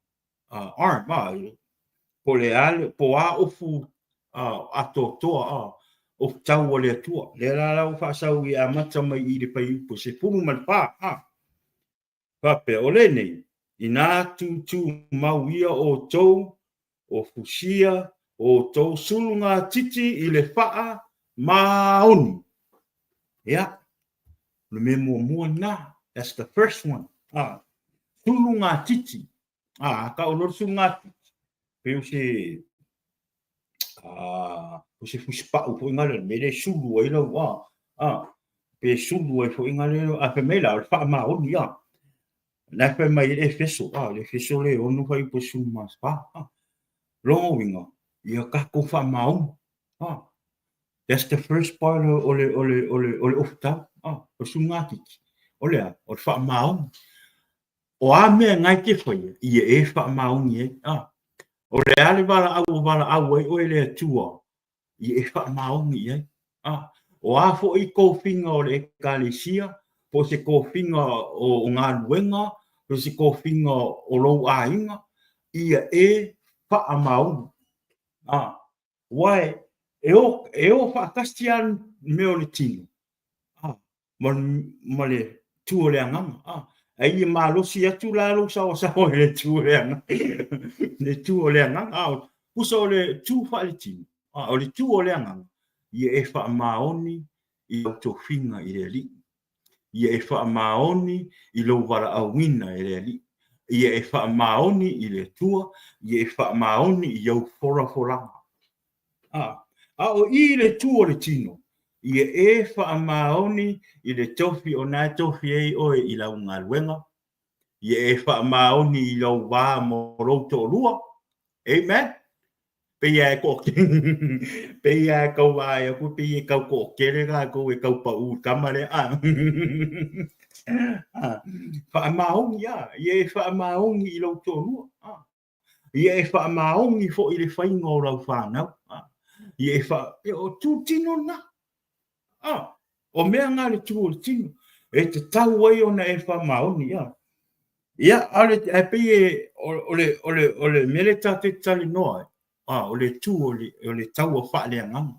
Speaker 1: Po a ofu atotoa o tau o le atua. Le la fa sau I amata mai I le pai po se pulu man pa. Pape o le nei. Ina tu mau ia o tou o fusia o tou sulunga titi I le faa maoni. Yeah. Le mua na. That's the first one. Sulunga titi. Ka o sulunga titi. pe se o se fuspa o ngale me le sulu ai lo pe sulu e fo ngale a pe me la fa ma o ya na pe mai le feso le o no fai po su mas pa lo winga ia ka ko fa ma o that's the first part o le ofta o su ngati o fa ma o a me ngai ke foi ia e fa ma o ni o le ale wala au e o le tua i e wha maongi e. O a fo i kōwhinga o le ekalisia, po se kōwhinga o ngā luenga, po se kōwhinga o lou ainga, ia e wha maongi. Wai, e o wha kastian me o le tino. Ma le tua le anganga. Ai e malosi atu lalo sawa le tua le anganga. Le tua le anganga. Pusa o le tu wha le tino. O le tu o le anganga. Ia e wha maoni i o tō whinga i le li. Ia e wha maoni i lo wara au wina i le li. Ia e wha maoni i le tua. Ia e wha maoni i au fora. O i le tu o le tino. Ia e wha maoni i le tofi o nā tofi ei oe i lau ngā luenga. Ia e wha maoni i lau wā mo roto lua. Amen. Peia e ko peia e kau ai ku peia kau ko kere ga ko e kau pa u kamare fa maong ya ye fa maong i lo to ye fa maong i fo i le fai ngora fa na ye fa o tu tino na o me nga le tu tino e te tau ai ona e fa maong ya ale e peia o le meleta te tali noa o le tu o le tau o wha le angam.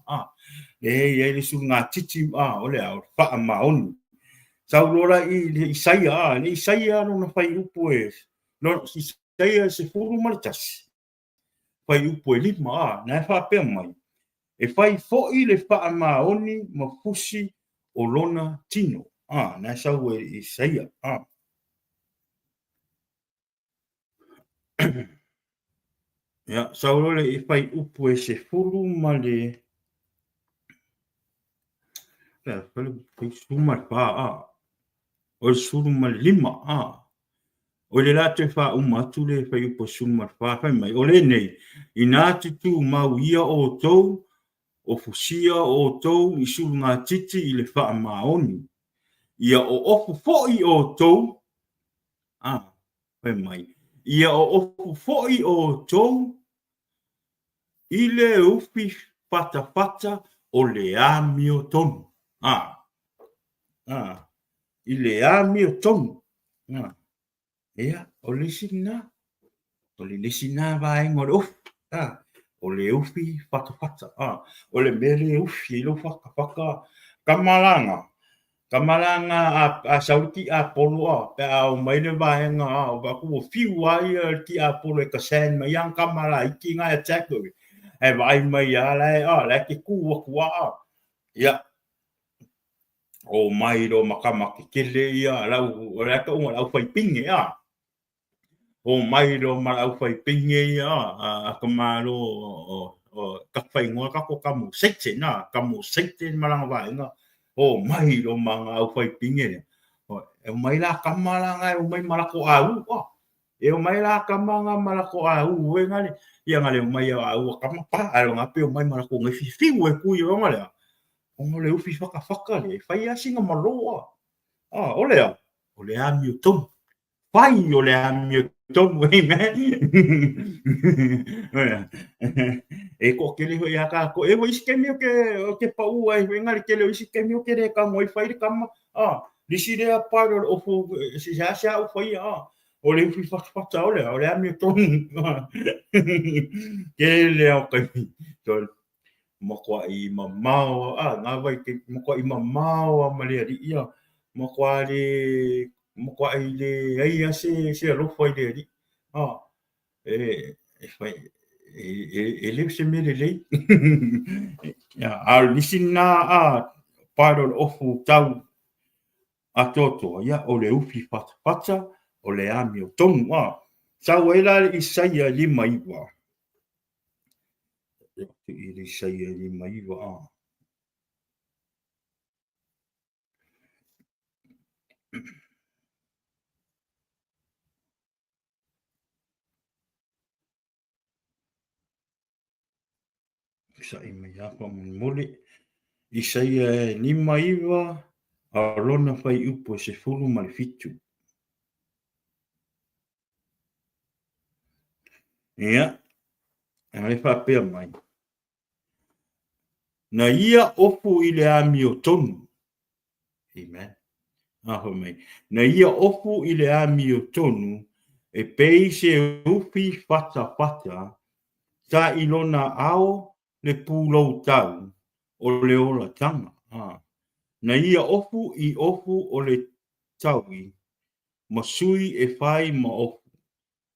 Speaker 1: Le sunga titi o le au wha maoni. Sau lora i le isaia no na whai upo e. No isaia se furu maritasi. Whai upo e lima na wha pia mai. E whai fo i le wha maoni ma fusi o lona tino. Na sau e isaia. Ya, saulole i whai upu e se furu ma le... whai suma pā, o le suru ma le lima, o le lato e wha umatu le whai upu suma pā, whai mai, o le nei, i nā tutu mau ia o tau, o fusia o tau, i suru ngā titi i le wha maoni, ia o ofu foi o tau, whai mai, ia o ofu foi o tau, i le ufi pata o le amio tonu. I le amio tonu. Ea, o le sina. O le sina vaenga o le ufi. O le ufi pata. O le mele ufi ilo whaka. Kamalanga. A sauti a polo pe a o mai le vaenga o baku o fiu ai ki a polo e kasen mai ang kamala i ki ngai attack e vai mai la ke ku ia o mai ro makama ke le ia la o la ka o la fai pinge o mai ro ma la fai pinge a kamalo o ka fai ngo ka ko kamu sete na kamu sete malanga vai nga o mai ro manga o fai pinge o mai la kamala nga o mai malako au e o mai la kamanga malako au e ngale ia ngale mai au kama pa alo ngape o mai malako ngai fi e ku yo ngale o le ufi whaka le fai asinga maloa o le amio tom fai o le amio tom we me e ko ke le ya ka ko e wo iskemio ke pa u ai ngale ke le iskemio ke re ka moi fai kama li si le aparo o fu si ja o fai o le ufi whaka o le amio tom ke le o kai makwa i mamao nga vai ke makwa i mamao ma le ri ia makwa i le ai se lo foi le ri fai le se me le ya al nisina paro ofu tau a toto ya o le ufi pata o le amio tonga sa wela i saia lima iwa Ili saia ni maiva sa i mai apa mole i saia ni maiva a lona fai upo se fulu ma le fitu. Ia, e le whapea mai. Na ia ofu i le ami o tonu. Amen. Aho mai. Na ia ofu i le ami o tonu, e pei se ufi fata fata, ta ilona ao le pūlou tau o le ola tanga. Na ia ofu i ofu o le taui, masui e whai ma ofu.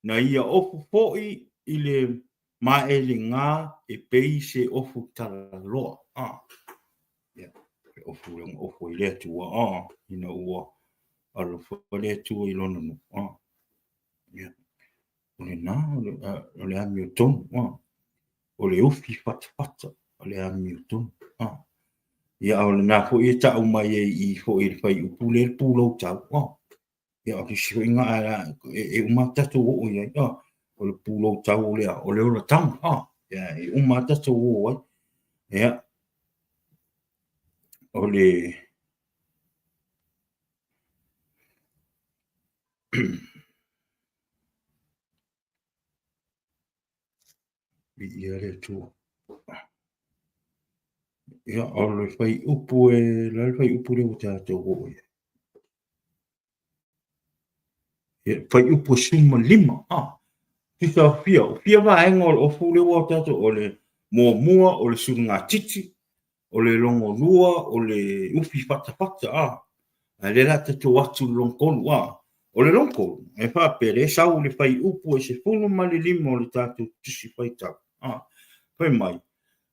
Speaker 1: Na ia ofu fo'i i le maele ngā e pei se ofu tala loa. Yeah. Ofu i lea tua. Ina ua. Alo lea tua i lona no. Yeah. O le nā, o le ami o tonu. O le ufi fata fata. O le ami o tonu. Ia o le nā fo i tau mai i fo i whai upu le pūlau tau. Ia o kisi ko inga e umatatu o ia. O le pūlau tau o lea. O le ola tanga. Ia e umatatu o ai. Ia. O le ia le tua. Ia o le whai upu le whai upu le o tātou o ia. Ia whai upu suma lima. Tita fia. Fia wa enga o fu le o tātou o le mua o le surunga titi. O le longo lua o le ufi fata fata. Le la tātou atu longkolu. O le longkolu. E whapere sau le whai upu e se funu ma le lima o le tātou tusi whai tau. Whai mai.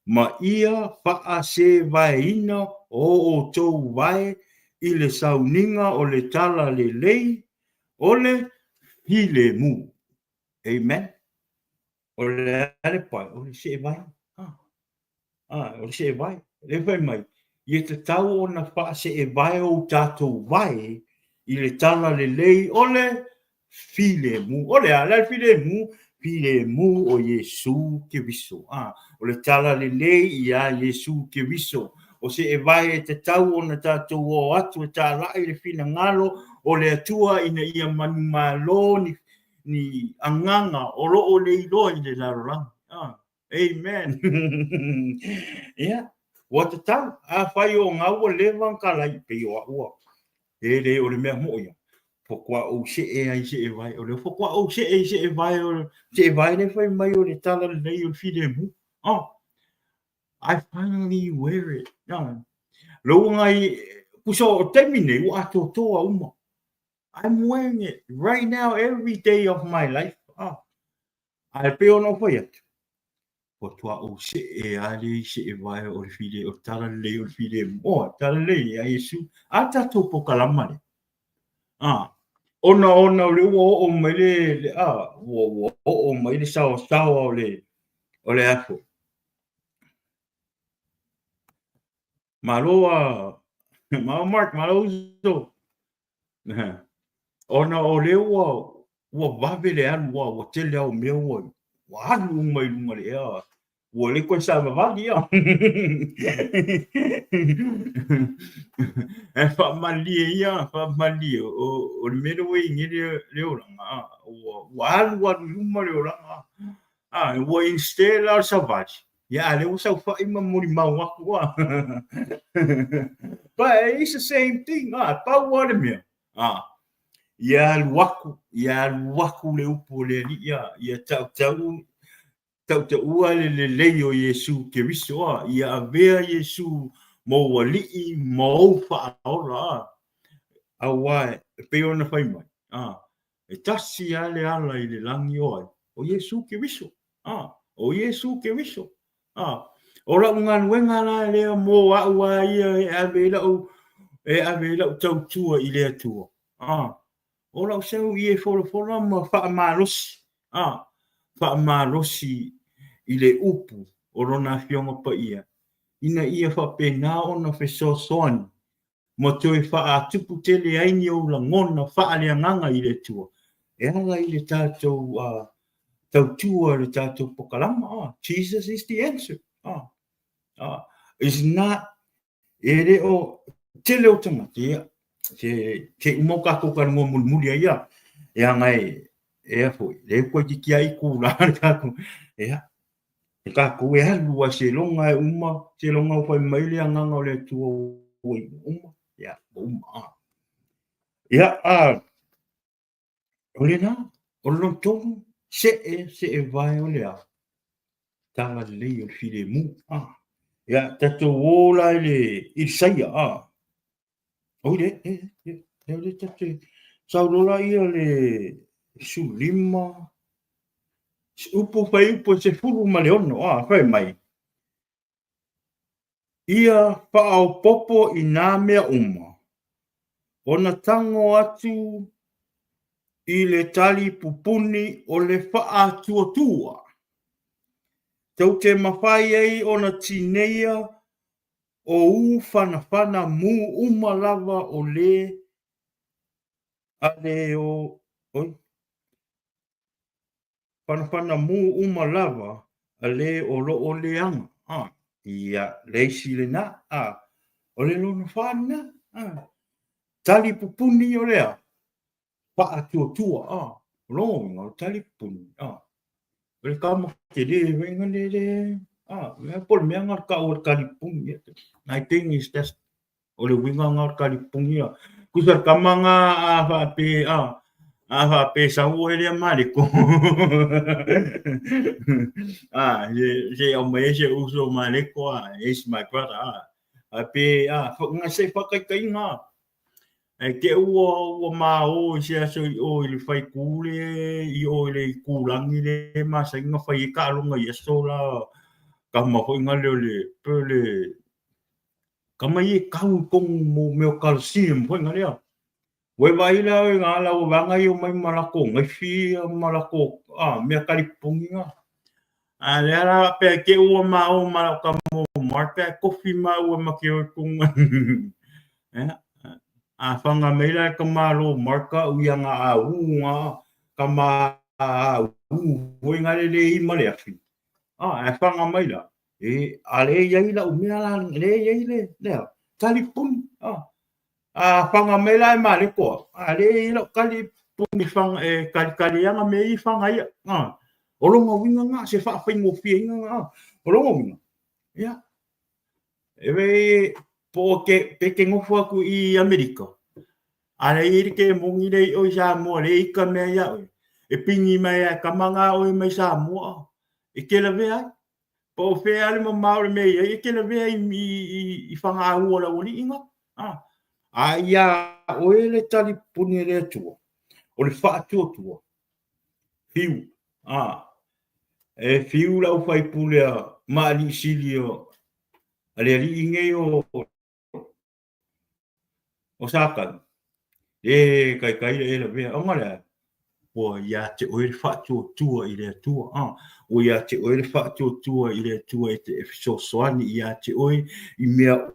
Speaker 1: Ma ia wha se vai ina o tau vai i le sauninga o le tala le lei o le hile mu. Amen. O le ale pai, o le se vai. O le se vai. Le whai mai. I te tau o na wha se vai o tātou vai i le tala le lei o le file mu. O le ala file mu. File mu o Iesu ke viso. O le tala le lei i a Iesu ke viso. O se e vai e te tau o na tātou o atu e tā lai le fina ngalo o le atua ina ia manu malo ni anganga o lo o le ilo i le larorang. Amen. Yeah. Wa te tau. A whai o ngau o le wankalai pe o a ua. E le o le mea mo ia. Fokua o se e ai se e vai o le fokua o se e vai o se e vai le fai mai o le tala le nei o fide mu. I finally wear it. Lo ngai kuso o termine o ato toa uma. I'm wearing it right now every day of my life. Ai pe ono foi atu. O tua o se e ali se e vai o le fide o tala le o fide mo tala le a Iesu. Ata to po kalama le. Ona o le o mai le o mai le sao o le afu. Maloa Mark Malozo. Ona o le o vave le anu o tele o meu o anu mai lunga le a. O le ko sa vali a. E fa mali o le meno e ngire le o langa o anu luma le o langa. O instela savage. Yeah, le usa fa ima muri mau aku wa. But it's the same thing. Pa wa me. Ia luaku le upo le lia ia tau ua le lei o Iesu ke viso ia avea Iesu mo wali mo whaaora awa pe ona whai mai e tasi ale ala i le langi oai o Iesu ke viso o Iesu ke viso ora unga nuenga la lea mo aua ia e ave lau tau tua i lea tua o lau seu i e wholofola ma wha marosi i le upu o lona fionga pa ia. Ina ia whapena o na whesosoani. Mo toi wha tupu tele aini o la ngona wha alea nganga i le tua. E anga i le tātou tautua le tātou pokalama. Jesus is the answer. Is not e re o tele o tamatia. Te umoka kukar mo mulmulia ia. E anga e a foi. Le koe ki kia i kūra. E a. E kako e halua se longa e uma. Se longa o whai maile a nganga o le tua oi uma. Ya, ya, oleh na, olong tong se vai oleh tanga le o file mu ya tato wola le isaya oleh le tato saulola ia le sulima upo fai upo se fulu maleono fai mai ia pa au popo iname uma ona tango atu i le tali pupuni o le faa tuatua. Tau te mawhai ei o na tineia o u whanawhana mu umalava o le a le o whanawhana mu umalava a le o lo o le anga. Ia leisi le na o le lo na whana tali pupuni o lea faa tuatua Long tali pupuni Ole kama jadi wenga le me por me ngar ka or kalipung ya. I think is that ole winga ngar kalipung ya. Kusar kamanga apa pe sawo ele maliko. Je o me je uso maliko is my brother. Ape ngase pakai kainga. Ke ua mao se so o le fai kule I o le kulangi le masa inga fai ka longa ia sola ka ma ko inga le pele kama I kau kong mo me calcium ko inga le we vai la nga la o vanga I o mai malako ngai fi malako me kalipunga le ara pe ke ua mao malaka mo marka kofi ma ua makio kong whanga meira ka maro marka uianga a unga ka ma hoi ngare le I mare afi. Whanga meira. Ale iai la umea la le iai le talipun. Whanga meira e mare koa. Ale iai la kalipun whanga kalianga me I whanga ia. Oronga winga nga se whaafengo fia inga Oronga winga. Ia. Ewe po ke ngofu aku I Amerika. Ara iri ke mongi nei o Samoa le ika mea ia oi. E pingi mai ka manga oi mai Samoa. E ke la vea. Po fe ale mo maore mea ia. E ke la vea I whanga ahua la uli inga. Ia oe le tali puni le atua. O le wha atua tua. Fiu. E fiu la ufai pulea maali sili o. Ale ali inge o sakan. Kai le vea. O ngare. O ia te oe wha tua I le atua. O ia te oe wha tua I le atua e te so soani ia te oe I mea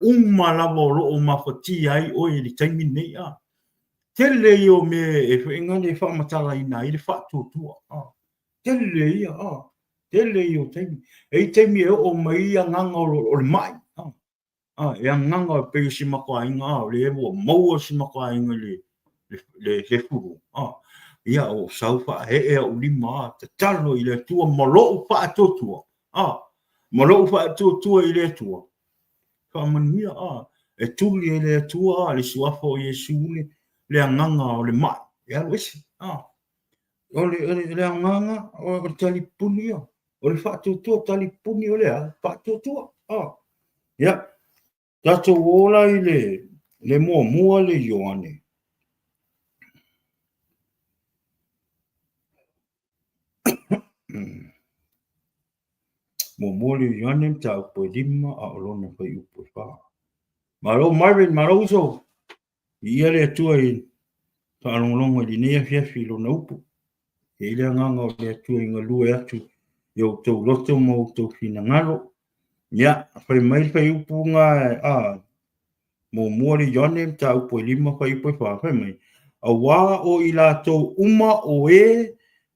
Speaker 1: lava o loo mawhati ai oe li taimi nei Tele I o me e whainga le wha matala ina I le wha tua. Tele ia. Tele I o taimi. E taimi e o mai a nganga o le mai. E a nganga o pe si mako ainga le ewa maua si mako ainga le furu. Ia o saufa he o lima te talo I le tua malo wha atotua. Malo wha atotua I le tua. Whamanuia e tuli e le tua le suafa o Iesu le anganga o le mai. Ia wesi. O le anganga o le talipuni o le wha atotua talipuni o le wha atotua. Ia. Tato wola I le mua le Ioane. Mua le Ioane ta upo lima a olona fai upo wha. Maro Marvin, maro uso. Ia le atua I whaalongolongo I nea fiafi lo na upo. E le nganga o le atua I ngalua atu. Yo tau roto mo tau fina ngalo. Ya, whai mai whai upu ngā mo muari yone ta upo lima whai upo whai mai. A wā o I lātou uma o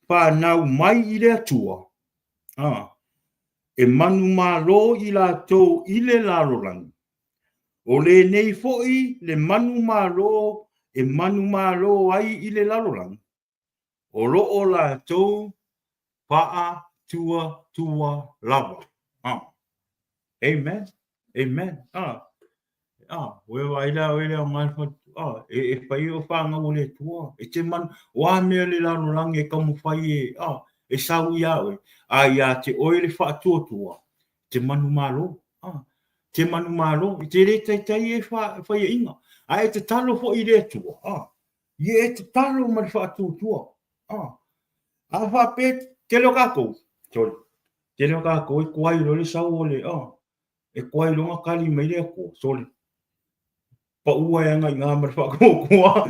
Speaker 1: whanau mai I le atua. E manu mālo I lātou I le larolangi. O le nei fo'i le manu mālo e manu mālo ai I le larolangi. O loo lātou pa'a tua lava. Amen. Amen. We waila ngai fa e pai o whanga o le tua. E te man wa mea le larolangi e kamu whai e sau iawe. Ia te oile whaatua. Te manu mālo. Te manu mālo. I te re tai e whai e inga. E te talo fo I le tua. Ie e te talo ma le whaatua. A whape te leo kako. Sorry. Te leo kako e kuai lo le sau o le. E kuai lo ngā kali mai le ako. Sorry. Pa ua e ngai ngā mara whakokua.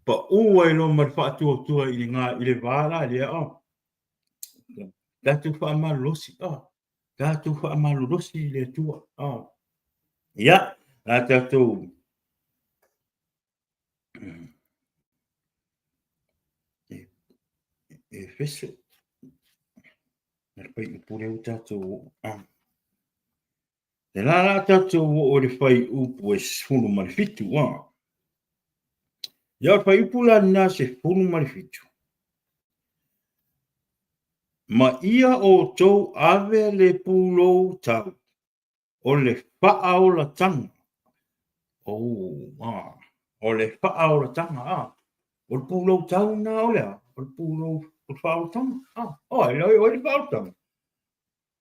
Speaker 1: Pa ua e lo mara whaatua I ngā I le vāra le Tātou whaamalu losi. Tātou whaamalu losi I le tua. Ia. Tātou. E feso. Pai upure o tātou. E la tātou o le whai upu e sfunu marifitu. Ia whai upu la nā se sfunu marifitu. Ma ia o tau ave le pūlou tau. O le wha o la tanga. O le wha o la tanga. O le pūlou tau nā o lea. O le pūlou o le wha o la tanga. O le wha o la tanga.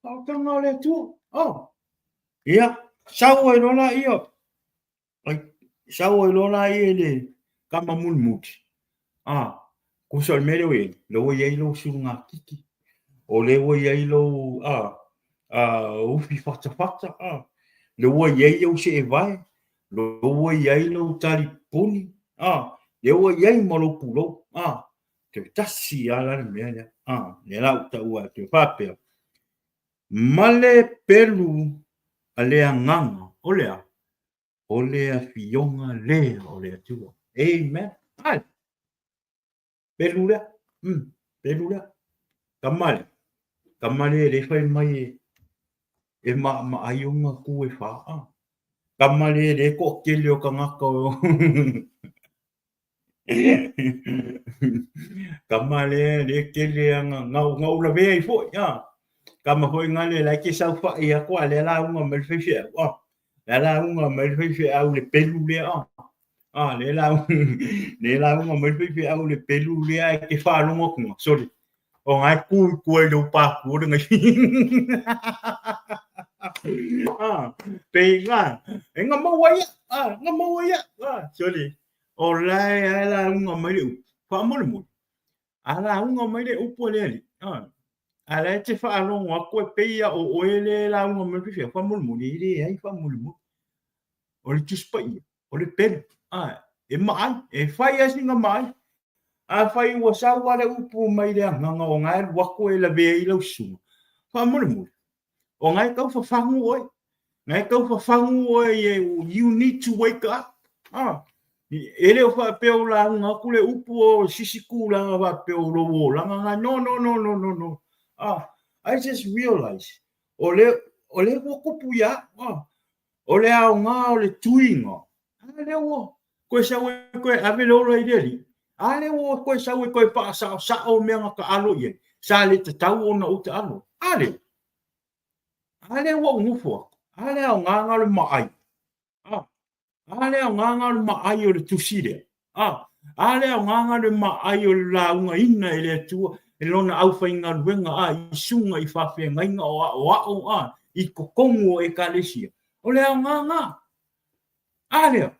Speaker 1: Wha o tanga o le tua. Ia, sau e lola ia. Sau e lola ia le kama mulmuti. Kusal mele we. Lo ia ilo suru ngā kiki. O le wo ia ilo ufi fata. Le wo ia ilo se e vai. Lo wo ia ilo tari puni. Le wo ia ilo malo pulo. Te tasi ala le mea. Le lau ta ua te whapea. Male pelu a lea nganga, o lea fionga lea, o lea tua. Amen. Ai. Pelula. Pelula. Kamale le whai mai e ayunga ku e wha. Kamale le ko kele o ka ngaka o. Kamale le kele anga ngau la vea I fo. Kama hoi ngale la ke sau wha I a kua le la unga mai whiwhi Le la unga mai whiwhi au le pelu lea le la unga mai whiwhi au le pelu lea e ke whanonga kunga. Sorry. O ngai kui lo pa kua ngai. Pei ngā. E ngā mawaya. Sorry. O lai la unga mai le upu. Wha mole. A la unga mai le upu le ali. Ala te whaalongo a koe peia o oele la unga mawhiwhi. Whamulmuni I le ai whamulmuni. O le tuspai. O le pere. E mai. E whai asinga mai. A whai ua sawa le upu mai le nganga o ngai wako e la vea I lau sunga. Whamulmuni. O ngai kau whawhangu oi. Ngai kau whawhangu oi you need to wake up. E leo whapeo la unga kule upu o sisiku langa whapeo lowo. Langa no. I just realized. O le wakupu ya. O le au ngā o le tuinga. Le wo. Koe sawe koe ave lolo I reri. Le wo koe sawe koe pa sao mea ngaka alo ye. Sa le te tau o na uta alo. Le wo ngufua. Le au ngā le maai. Le au ngā le maai o le tusire. Le au ngā le maai o le launga ina I le tua. E lona au whainga ruenga I sunga I whawhia ngainga o ao I kokongo e kalesia. O lea nganga. Lea.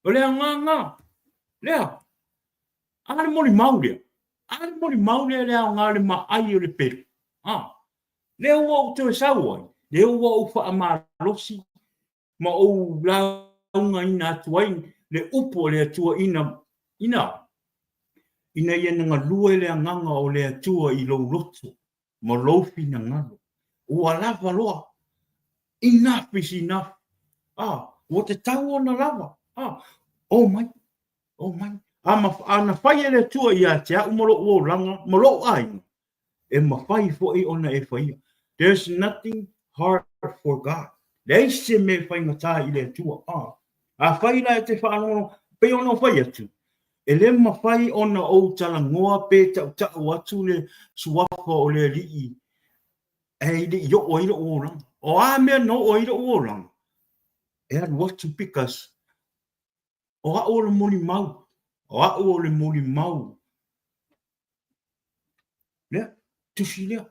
Speaker 1: O lea nganga. Lea. Ale mori maurea. Lea ngale maai o le peru. Lea ua o te sauai. Lea ua o wha amalosi. Ma o launga ina atuai. Le upo le atua ina ina ia nga lua le nganga o le atua I lo loto mo lofi na ngalo ua lava loa enough is enough o te tau ona lava oh my ana fai le atua ia te au molo o langa molo ai e mawhai fo'i ona e whaia. There's nothing hard for God. Lei se me whai ngata I le atua. A whai la e te whaanono, pe ono whai atu. E le mawhai ona o tala ngoa pe tau atu le suafa o le rii. E le yo o ilo o rang. O a mea no o ilo o rang. E anu atu pikas. O a o le moli mau. O a o le moli mau. Lea, tusi lea.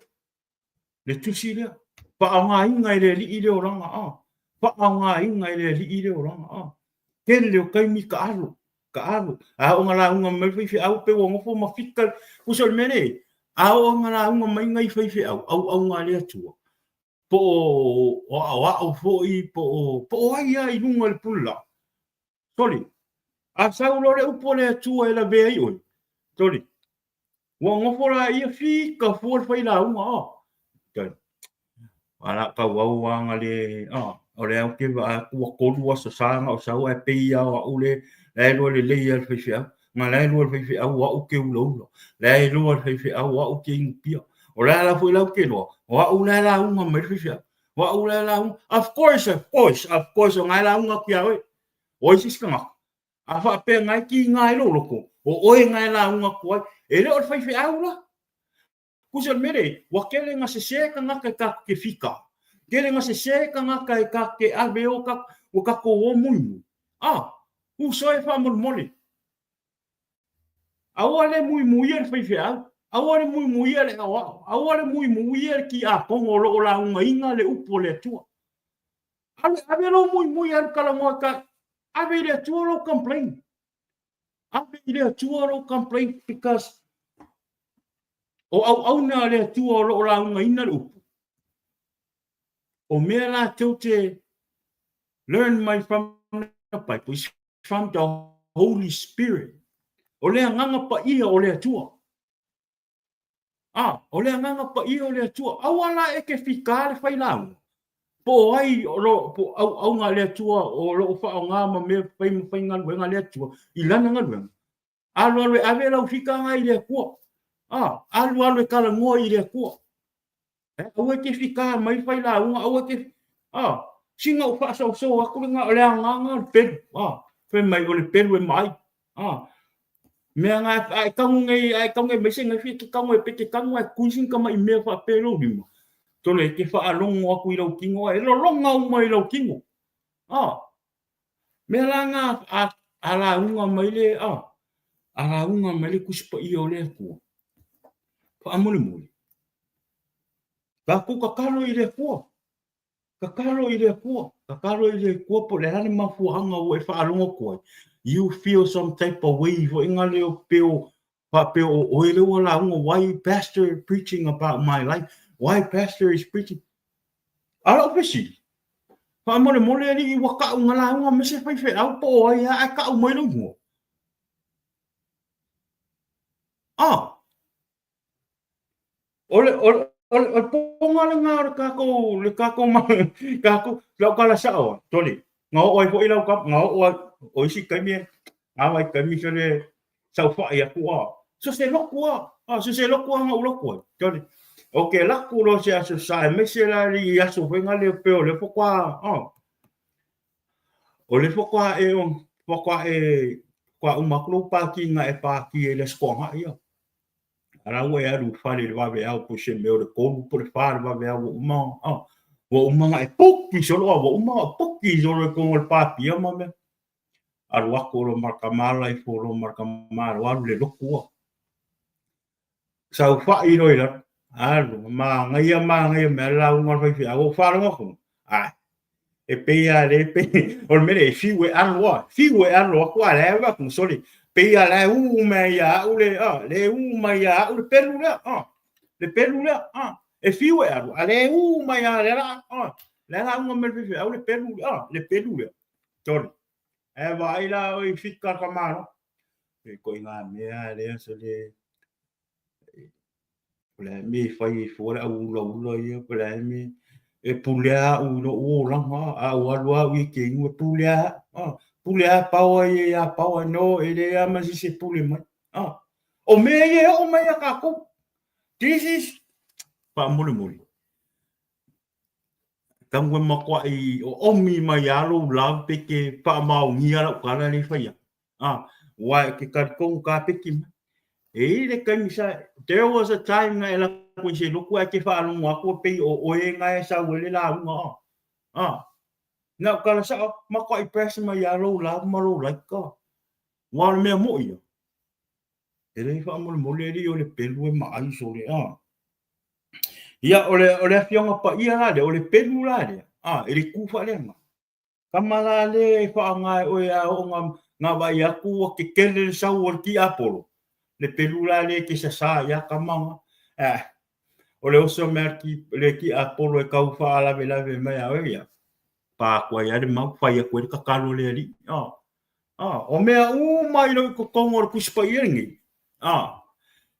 Speaker 1: Le tusi lea. Whaanga inga I le li le oranga Whaanga inga I le li le oranga Kele leo kaimi ka alo. A o ngala unga mai whaiwhi au pe o ngofo mawhika. Usol mene. A o ngala unga mai ngai whaiwhi au ngā lea tua. Po o fōi po o aia I lunga le pula. Tori. A sau lore upo le tua e la vea I oi. Tori. Wa ngofo la ia whika fuor whaila unga Tori. Ala ka wauanga le o le au ke wa koru sa sanga o sau e peia o ule le lo le le fefia ma le lo fefia wa o ke ulo le lo fefia wa o ke impia o la la foi la ke lo wa o la la un ma fefia wa o la la of course o ngai la un ki awe o isi skama a fa pe ngai ki ngai lo loko o ngai la un ko e le o fefia ula Kusel mere, wakele nga se ka ngaka ka ke fika. Kele nga se ka ngaka ka ke abe o ka ko o mui. Uso e fa mole. Awale mui er fai fia. Awale mui er awale mui er ki a pongo lo la unga inga le upo le tua. Abe lo mui er kala mo ka abe le tua lo complain. Abe le tua lo complain because au na le tua lo la unga ina le upo. O mea la tau te learn my from the Bible is from the Holy Spirit. O lea nganga pa ia o lea tua. O lea nganga pa ia o lea tua. Awala e ke whikare whai lau. Po ai po au ngā lea tua o lo wha o ngā ma mea whai ngā lea tua. I lana ngā luenga. Alu alu e ave lau whika ngā I lea kua. Alu alu e kala ngoa I lea kua. Au e ke whika mai whai lau. Au e ke singa o wha so aku le ngā lea ngā peru. Whai mai o le peru e mai. Mea ngā ai kaunga mai se ngai whika kaunga e peke kaunga e kuisin ka mai mea wha pero rima. Tole ke wha alongo aku I lau kingo e lo longa o mai lau kingo. Mea la ngā ala unga mai le ala unga mai le kuspa I o le kua. Wha amole mole. Ka kuka karo I le kua. Ka karo I le kua. Ka karo I le kua po le hane mafuanga o e wha alongo kua. You feel some type of way for inga leo peo o ele wala unga why pastor preaching about my life why pastor is preaching ala pesi pa mole ali I waka unga la unga mese fai fe au po ai a ka o mai lo ngo ole ponga le nga ka ko ma ka ko lo kala sa o tole ngo oi fo ilo ka ngo oi si kai mie awai kai mi sole sau fa ia kua so se lo kua nga ulo kua tole okay la kulo se aso sa me se la ri aso venga le peo le fokwa o le fokwa e on fokwa e kwa umaklo pa ki nga e pa ki e le skonga ia ara we aru fale le va au po se me o le ko po le fa va ve au wo uma e poki solo wo uma poki solo ko le pa pi ma me aru ako lo marka mala I foro marka mala wa le lokua sau fa I roira aru ma ngai me la un fa fi au fa ngo e peia le pe o me le fiwe anlo kwa le va con soli peia le me ya le pelu le e fiwe aru ale me ya le la un me fi au le pelu le tori e vai la o fica ka mano ko inga mea le so le le mi fai fora u lo ia pala mi e pulea u no o langa a u alua u ke u pulea pa o ia pa o no ele a ma si se pule mai o me ye o me ka ko this is pa mole mole tangwe makwa i o omi mai alo love peke pa mau ngia la kala le fai wa ke ka ko ka peke e le kai misa there was a time na ela ko se lo ko ke fa lo wa ko pe o e nga sa wele la nga na kala sa makwa i press mai alo love ma lo like ka wa me mo ia e le fa mo le ri o le pelu ma ai so le ia ole fionga pa ia la de ole pelu la de e le ku fa le ma kamala le fa nga o ia o nga ba ia ku ke kele sa o ki apolo le pelula le ke sa ya kamanga ole oso merki le ki apolo e kau fa ala vela ve mai a ia pa kwa ya de mau fa ya ko ka kalo le ali o mea u mai lo ko kongo ku spa yengi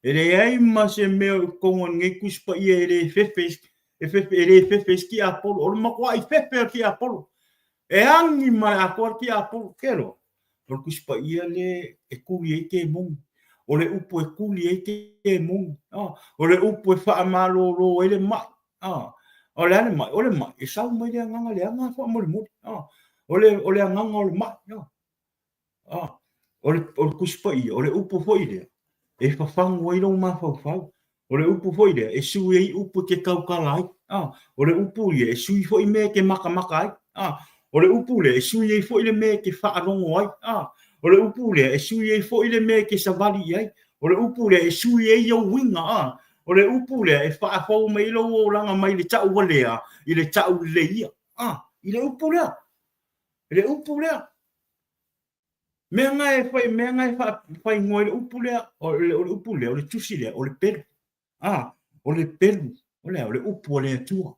Speaker 1: ele ai ma se me kongo ngi ku spa ele fefes ele fefes ki apolo o ma kwa i fefe ki apolo e angi mai a ko ki apolo kero o ku spa ele e ku ye ke mong o le upo e kuli e ke mong o le upo e wha malo ro e le mai o le ane mai o le mai e sau mai le anganga le anga wha mo le mori o le anganga o le mai o le kuspa i o le upo foi le e whawhangu i rau ma whau o le upo foi le e sui e upo ke kaukala ai o le upo le e sui foi me ke maka ai o le upo le e sui e foi le me ke whaarongo ai o le upu le e sui e fo ile me ke savali ai o le upu le e sui e yo winga o le upu le e fa fo mai lo o langa mai le tau wale i le tau le ia i le upu le me ngai fai ngoi le upu le o le upu le o le tusi le o le pelu o le pelu o le upu o le tua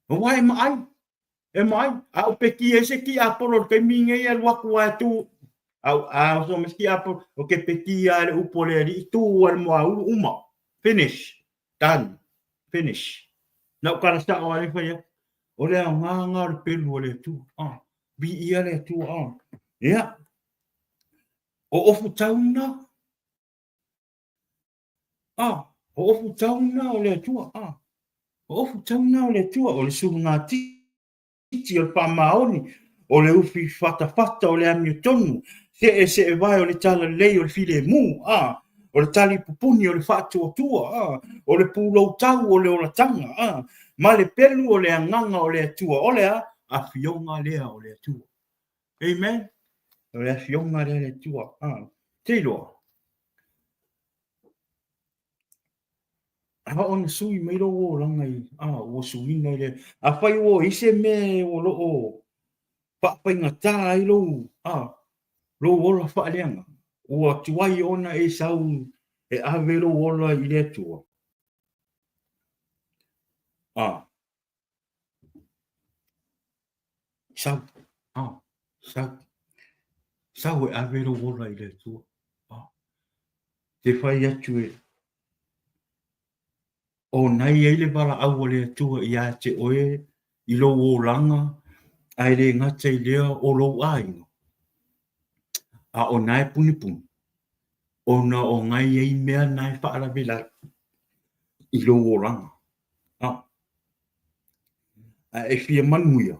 Speaker 1: o wai mai e mai au peki ese ki apolo ke minge ia waku atu au so meski apolo o ke peki ia upole ri tu al mo uma finish done finish na kara sta o ale fa o le nga le pelu le tu bi ia le tu ia o ofu tauna o ofu tauna o le tu o ofu tauna o le tu o le sungati iti o pa maoni o le ufi fata o le ami tonu se e vai o le tala lei o le file mu o le tali pupuni o le fatu o tua o le pulo tau o le ola tanga ma le pelu o le anganga o le atua o le a fionga lea o le atua amen o le a fionga lea le atua te loa ha on sui mai ro o langa i o sui nei le a fai o ise me o lo o pa nga ta i lo lo ola fa leanga o tuai ona e sau e ave lo ola i le tua sau sau e ave lo ola i le tua te fai atu e o nai e le bala au le tua i a te oe i lo o langa ai le ngata i lea o lo ai o nai puni ona o ngai e mea nai fa ala bila i lo o langa e fia manuia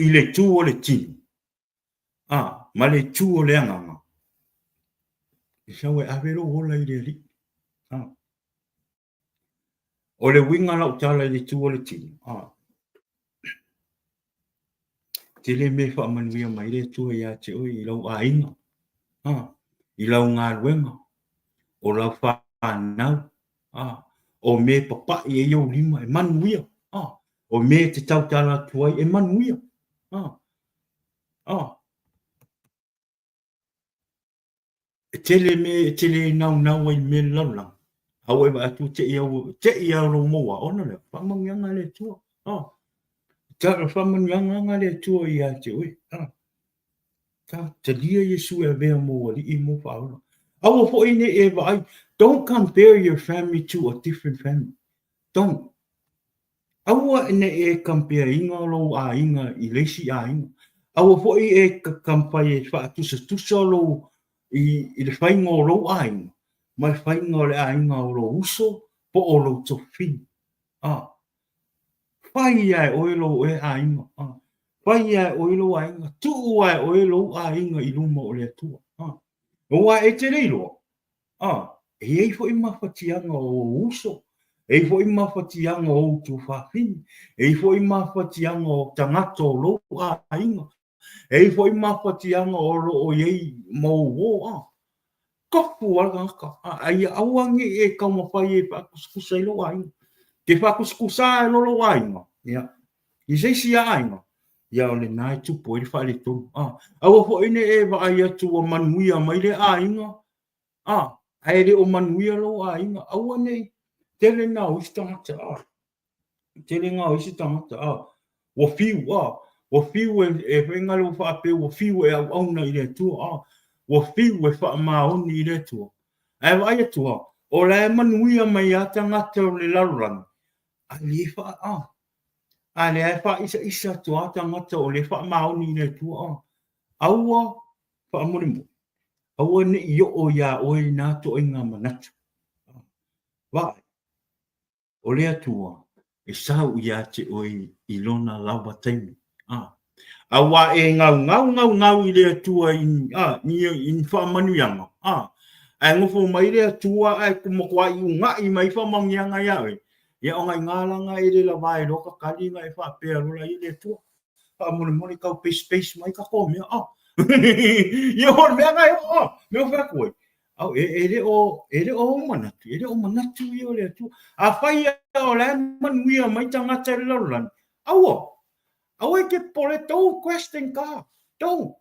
Speaker 1: i le tu o le tini ma le tu o le anganga i sau e ave lo ola i le li o le winga lau tala i le tu o le tini te le me fa manuia mai le tu e a te oi i lau a inga i lau ngā ruenga o lau whanau o me papa i e iau lima e manuia o me te tau tala tuai e manuia tele nau ai me lalang au e ba tu te iau lo moa ona le pa mangianga le tua ta fa mangianga le tua i a te oi Te lia Iesu e vea mo ali I mo whaola. Awa po ine e vai. Don't compare your family to a different family. Don't. Awa ine e compare inga lo a inga I leisi a inga. Awa po e kampai e wha tusa lo I le whainga o lo a inga. Mai whainga o le a inga o lo uso po o lo tofi. Whai ai oilo e a inga. Whai ai oilo a inga. Tuu ai oilo a inga I luma o le atua. O e te reiro. E ei fo I mawhatianga o uso. E fo I mawhatianga o tu whawhini. E fo I mawhatianga o tangata o lo a inga. E fo I mawhatianga o lo o iei mau o. Kofu wala ngaka. Ai awangi e kaumawhai e whakuskusa I lo a inga. Ke whakuskusa e lo a inga. I seisi a inga. Ia o le nai tupo I le whale tonu. Awa fo ine e wa ai atu o manuia mai le a inga. Ai le o manuia lo a inga. Awa nei. Tele nga o isi tangata. Tele nga o isi tangata. Wa fiu. Wa fiu e whenga lo whaape. Wa fiu e au auna I le tua. Wa fiu e wha maoni I le tua. Ai wa ai atua. O le manuia mai a tangata o le laurang. A le wha a le ai wha isa tua tangata o le wha maoni I le tua. Aua wha amurimu. Aua ne I o ia o I nā to inga manatu. Wa o le atua e sau ia te oi I lona lawa taimi. Awa e ngau I le atua in wha manuianga. Ai ngofo mai le atua ai kumakua I unga I mai wha mangianga iawe. Ia o ngai ngālanga I le lawai roka kali ngai wha pēr rola I le atua. Wha moni kau space mai ka kōmea. Ia hon mea ngai mea wha koe. Au e le o manatu. E le o manatu I o le atua. A whai o le manuia mai tangata le laulan. Aua e ke pole tau question ka. Tau.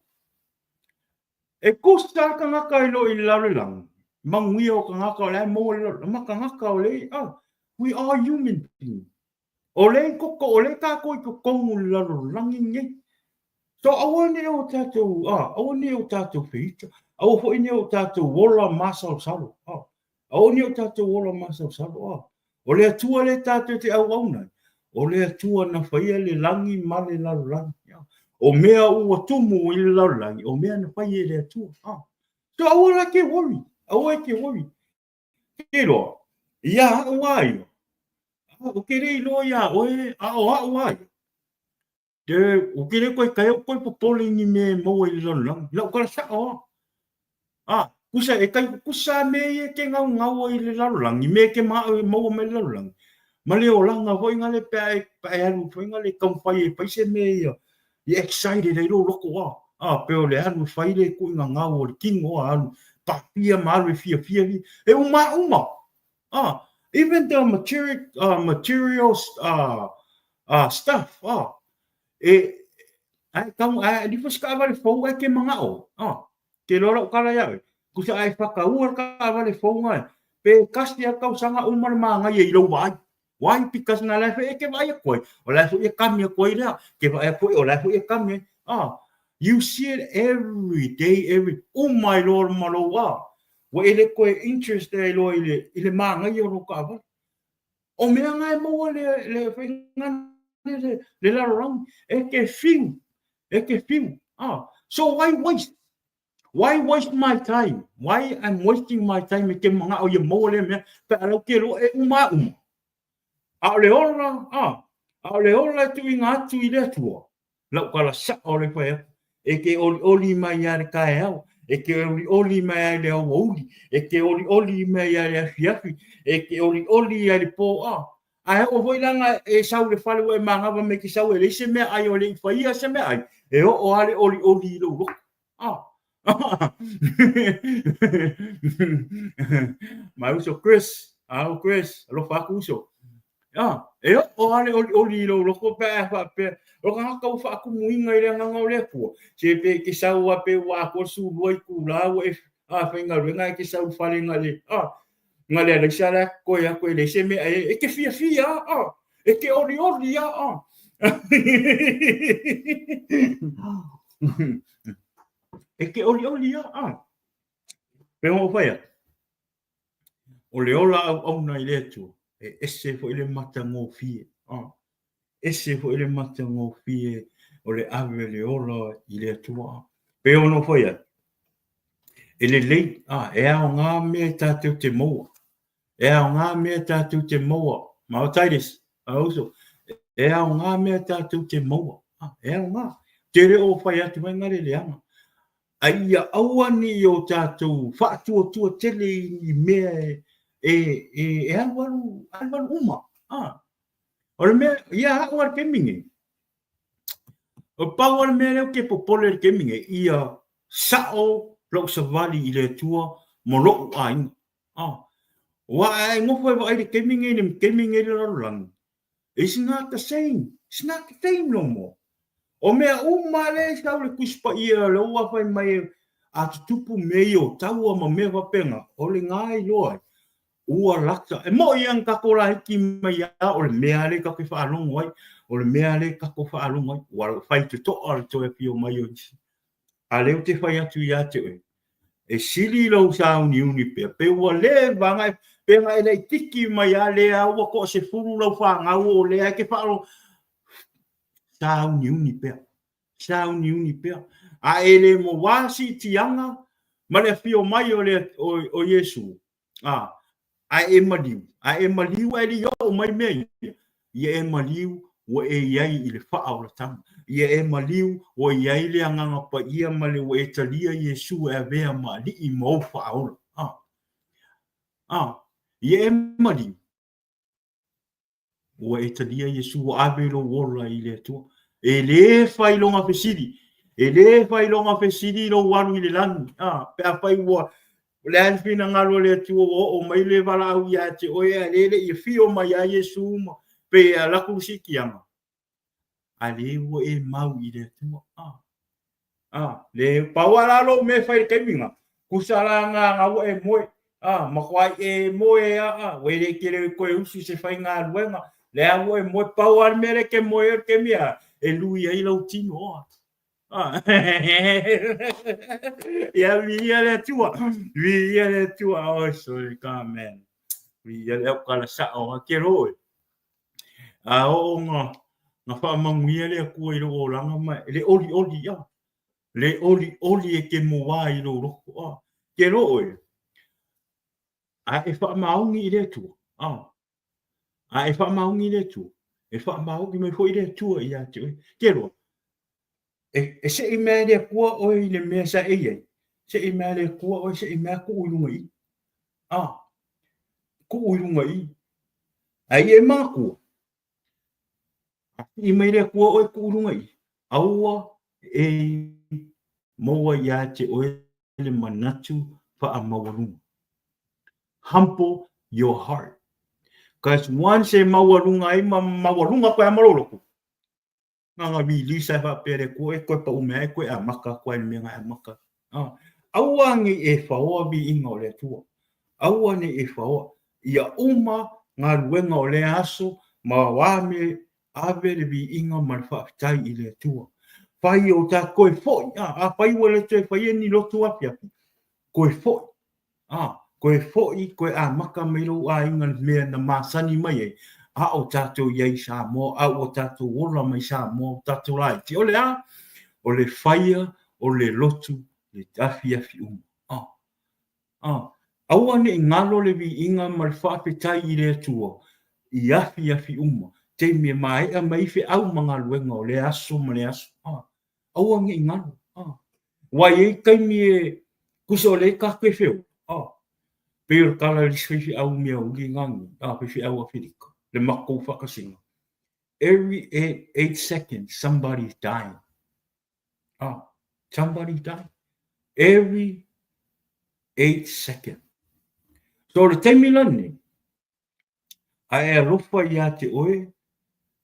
Speaker 1: E kusta ka ngaka I lo I laulan. Manguia o ka ngaka o le mo le laulan. Ma ka ngaka o le. We are human beings. O le koko o le kako I ko kongu le laulan nge. So awa ne o tātou, awa ne o tātou whita. Awa hoi ne o tātou wola masao salo. Awa ne o tātou wola masao salo. O le atua le tātou te au aunai. O le atua na whaia le langi ma le laulangi. O mea ua tumu I le laulangi. O mea na whaia le atua. So awa la ke wori. Awa ke wori. Ke roa. Ia hao waio. O ke rei loa ia oe. O hao waio. O kere koe kai o koe popole ni me mo I laulangi. Lau kara sa o. Kusa e kai kusa me e ke ngau I le laulangi. Me ke mau me laulangi. Ma le o langa hoi ngale pe alu. Hoi ngale kampai e paise me ia. I excited e lo loko wa. Pe o le alu whai le kui ngau o le kingo o alu. Papia malu e fia. E uma. Even the material stuff. Ai kamu ai di fos ka vale fo ai ke manga o. Ke lora kala ya. Kusa ai whakaua ka vale fo ngai. Pe kasti a kau sanga umar manga I lo vai. Wai pikas na lai e ke vai koi. O lai e kami koi la. Ke vai koi o lai e kami. You see it every day my lord malo wa. Wa ele koi interest e lo ile manga I ro ka va. O mea ngai mo le whengan le la rong e ke fiu. So why waste my time? Why I'm wasting my time ke mga o ye mo le me pe alo ke lo e uma. A le ora tu inga tu I le tua. Lau kala sa o le pe e ke oli mai ya ka e e ke oli mai le o e ke oli mai ya le fiafi e ke oli ya le po Ai o voi langa e sau le fale e manga va me ki sau le se me ai o le faia se me ai e o ale oli lo. Mai uso Chris, lo fa uso. E o ale oli lo ko pe o ka ka fa ku muinga ile nga le pu. Se pe ki sau a pe wa ko su loi ku la o e fenga venga ki sau fale ngale. Ngale le sala ko ya ko le se me e ke fia e ke oli e ke oli pe o fai o le ola au na ile tu e ese fo ile mata ngo fie ese fo ile mata ngo fie o le ave le ola ile tu pe ono fai ele lei e au ngā me tātou te moa e au ngā me tātou te moa ma o tairis auso e au ngā me tātou te moa e au ngā te reo fai atu mai ngare le anga aia awani o tātou whaatua tele i mea e alwaru uma. O le mea, ia hao ar keminge. O pau ar mea leo ke popole ar keminge, ia sao lau savali i le tua mo loo ainga. Wa ai ngofo e wa ai keminge ni keminge le larulang. It's not the same. It's not the same no more. O mea umale sa le kuspa ia le ua fai mai a tupu mei o taua ma mea wapenga o le ngai loa ua lakta e mo iang kako la hiki mai a o le mea le kako whaalongo ai o le mea le kako whaalongo ai ua fai te toa le toe pio mai o isi a leo te fai atu ia te e sili lau sa uni pia pe ua le vanga pe ngai le tiki mai a le a ua ko se furu lau whaangau o le a ke whaalo sa uni pia sa uni pia a ele mo wasi tianga ma le fio mai o le o Iesu a e maliu e li o mai me ia e maliu o e iai i le faa o le tama ia e maliu o iai le anganga pa ia ma le o e talia Iesu e vea ma li i mo faa o ia e maliu o e talia Iesu o avelo wola i le tua e le fai longa fesiri e le fai longa fesiri lo waru i le lani pe a fai ua le alfina ngalo le tu o mai le vala au ia te o ia le i fio mai a Iesu ma pe a la kusiki anga a le wo e mau i le tu le pawala lo me fai keminga kusala nga wo e moe ma kwai e moe we le kere ko usi se fai nga luenga le a wo e moe pawal mere ke moe ke mia e lui ai lo tino ia via le tua o sorry man via le kala sa o ke ro a o nga fa mangia le ku i ro langa mai le oli ya le oli e ke mo wa i ro ke ro a e fa maungi le tu a e fa maungi le tu e fa maungi me foi le tu ia ke ro e se i mea le kua o i le mea sa e se i mea le kua o se i mea ku uilunga i ku uilunga i ai e maku i mea le kua o ku uilunga i aua e maua ia te o le manatu fa a mawarunga humble your heart because once e mawarunga ai mawarunga ko e maroloku nga vi lisa fa pere ko e ko pa ume ko a maka ko me nga maka awangi e fa o bi ingo le tu awani e fa o ia uma nga luenga o le aso ma wa me ave le bi ingo ma fa tai i le tu fai o ta ko e fo a fai o le te fai ni lo tu apia ko e fo ko e fo i ko a maka me lo a inga me na masani mai a o tatou iai sa mo a o tatou ola mai sa mo tatou lai ti ole o le faia o le lotu le tafi aua ne ngalo le vi inga ma le whaapetai i le atua i afi te me mai a mai fe au manga luenga o le aso ma le aso aua nge ngalo wai e kai mi e kuso le ka pe feo pero kala le sfifi au mea uli ngangi pe fi au afirika le mako whakasinga. Every 8 seconds, somebody's dying. Somebody's dying. Every 8 seconds. So le teimi lani, a e rofa ia te oe,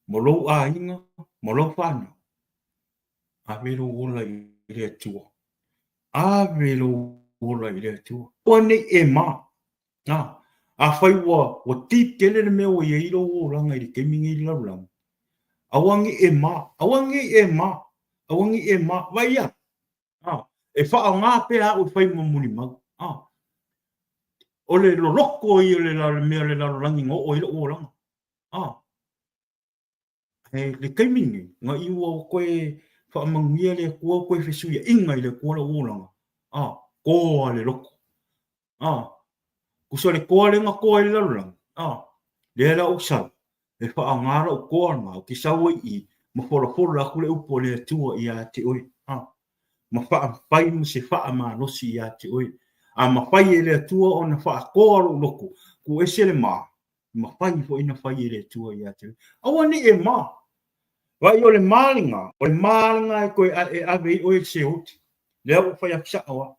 Speaker 1: mo lo a inga, mo lo whana. A vero ola i le atua. A vero ola i le atua. Pane e ma. A whai wa ti tele le mea o i eiro o ranga i le kemingi i lauranga. Awangi e ma, vai ia. e whaanga pēa o whai mamuni mau. O le loroko i o le mea le larorangi ngō o i le oranga. Le kaimingi, ngā iwa o koe whaamanguia le kua koe whesuia inga i le kua le oranga. Koa le loko. Kusa le koa le ngā koa i le larorangi. Le ala o sau. E whaangara o koa ngā o ki saua i ma whora aku le upo le atua i a te oi. Ma whaapai mo se whaamanosi i a te oi. Ma whai e le atua o na whaakoa ro loko. Ku e se le maa. Ma whai fo ina whai e le atua i a te oi. Awa ni e maa. Wai o le mālinga. O le mālinga e koe e ave i oi se oti. Le au whai a kisa awa.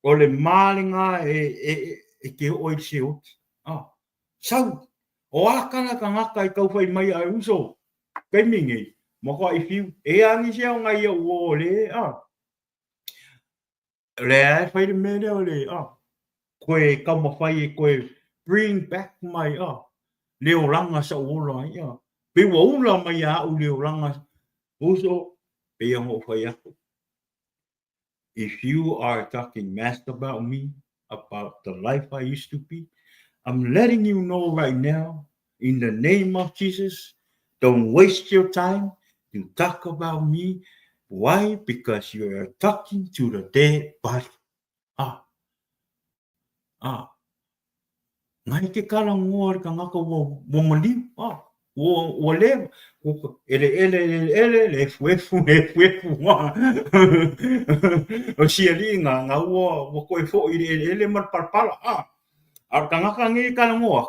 Speaker 1: O le mālinga e ke oi se oti. Sau. O akana ka ngaka i kau whai mai a uso. Kai mingi. Ma kwa i fiu. E angi se o ngai a uo le. Le ai whai le mene o le. Koe kau ma whai e koe. Bring back mai. Leo ranga sa uola. Pe wa ula mai a u leo ranga. Uso. Pe ango whai ako. If you are talking mess about me. About the life I used to be. I'm letting you know right now, in the name of Jesus, don't waste your time to talk about me. Why? Because you are talking to the dead body. Ngai ke kala ngoa ka ngaka wo mali. Wo le ele le fuefu o sialinga nga wo ko fo ele mar parpala. Ka ngi kala ngoa.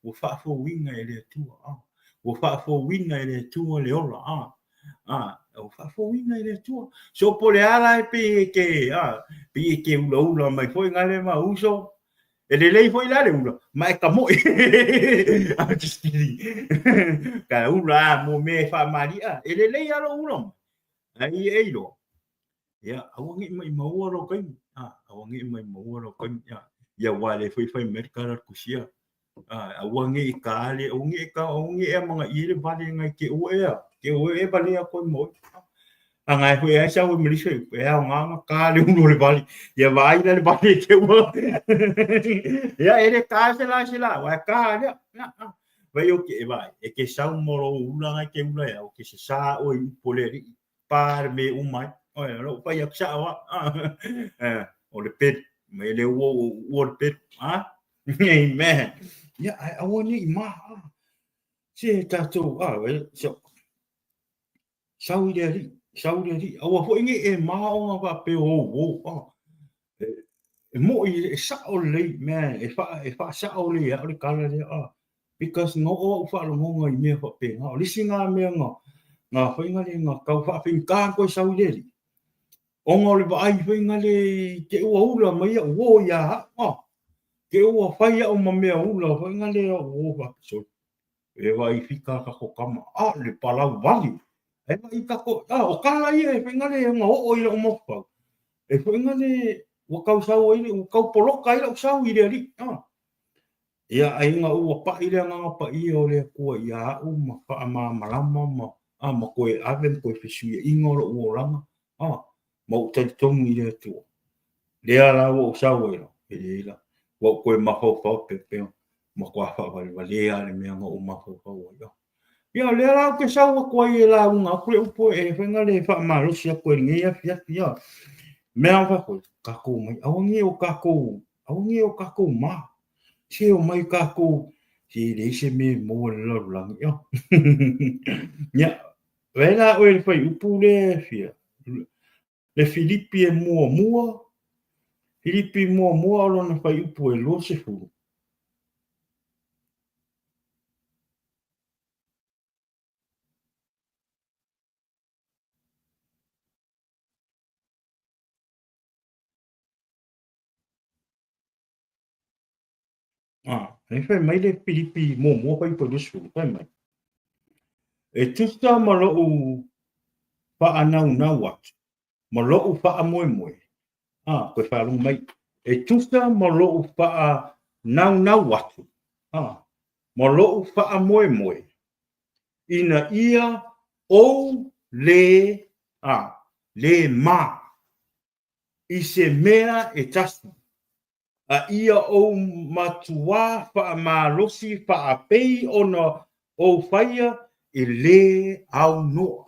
Speaker 1: Wo fa fo winga ele tua. Wo fa fo winga ele tua le ola. Wo fa fo winga ele tua. So po le ala pe ke ula mai foi ngale ma uso. Ele lei foi la le ula. Mai ka mo. Just kidding. Ka ula mo me fa maria. Ele lei ala ula. Ai ei lo. Ya, awangi mai maua ro kai. Awangi mai maua ro kai. Ya wale foi merkara kusia. Awangi ka ale, awangi e mga ile vale ngai ke oea. Ke oe vale a ko mo. Ngai foi a sa o mrisho e a nga ka le uno le vale. Ya vai le vale ke o. Ya ele ka se la, wa ka le. Vai o ke vai. E ke sa moro ula ngai ke ula ya o ke se sa o i poleri. Par me umai. Oe, lo pa ya sa wa. O le pet. Me le o pet. Amen. Yeah, I want to ma. Se tato so saudi awa fo inge e ma o nga pe o mo i sa o le man e fa sa o le o le kala le because no o fa lo ngo i me fa pe nga lisinga me nga fa inga le nga ka fa pin ka ko saudi o nga le vai fa inga le ke o ula mai o ya ke o fai o mamea ula fa inga le o fa so e vai fika ka ko kama le palau vali e vai ka ko o kala ia e fa le nga o i o mo fa e fa inga le o ka sa o i o ka poloka i o sa i le ali ia ai nga o pa i le nga pa i o le ko ia o ma fa ma malama ma ko e aven ko fisu i ngolo o ranga mo te tong i le tu le ala o sa o i e la o ko ma ho fa pe ma kwa fa vale ale me nga o ma fa o ya le ala ke sa o ko i la nga ko po e venga le fa ma lo sia ko ngi ya me fa ko ka ko mai awangi o ka ko ma se o mai ka ko si le se me mo lo lang ya ya vela o el fa upu le fia le Filippi e mua Filippi mua lo na fa upu e lo se fu e fai mai le Filippi mua fai po lusu fai mai e tusta ma lo u fa ana wat ma lo u fa moe ko fa lu mai e tusta ma lo u fa na wat ma lo u fa moe ina ia o le le ma I se mea e tasu. A ia o matua wha malosi wha a pei ona o whaia e le au noa.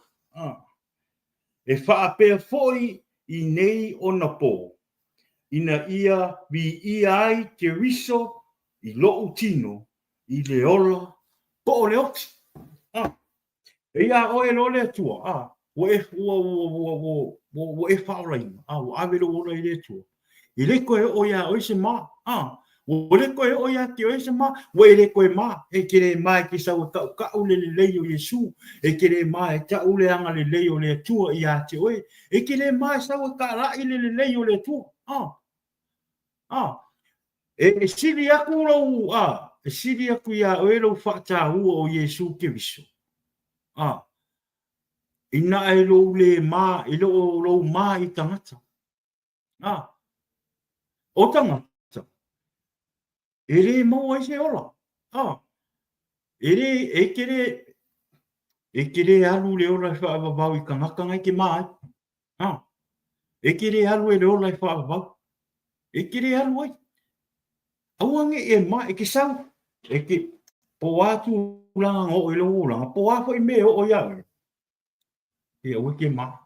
Speaker 1: E wha a pea foi I nei ona po. Ina ia vi ia ai te riso I lo tino I le ola po o le oti. E ia o e lo le tua. Wo e whaoraina. Wo awero ora I le tua. I le koe o ia o se ma. Wo le koe o ia te o se ma. Wo e le koe ma. E kere mai ki sau ka ule le lei o Iesu. E kere mai ta ule anga le lei o le tua ia te oe. E kere mai sau ka rai le lei o le tua. E siri aku rau. E siri aku ia o e rau whata ua o Iesu ke viso. Ina e lo le ma. E lo ma I tangata. O tangata. E re mau ai se ola. E kere alu le ola whaavavau I kangakanga I ke mai. E kere alu e le ola whaavavau. E kere alu ai. Auange e mai e ke sau. E ke po atu langa o ilo ulanga. Po afo I me o ia. E o ke ma.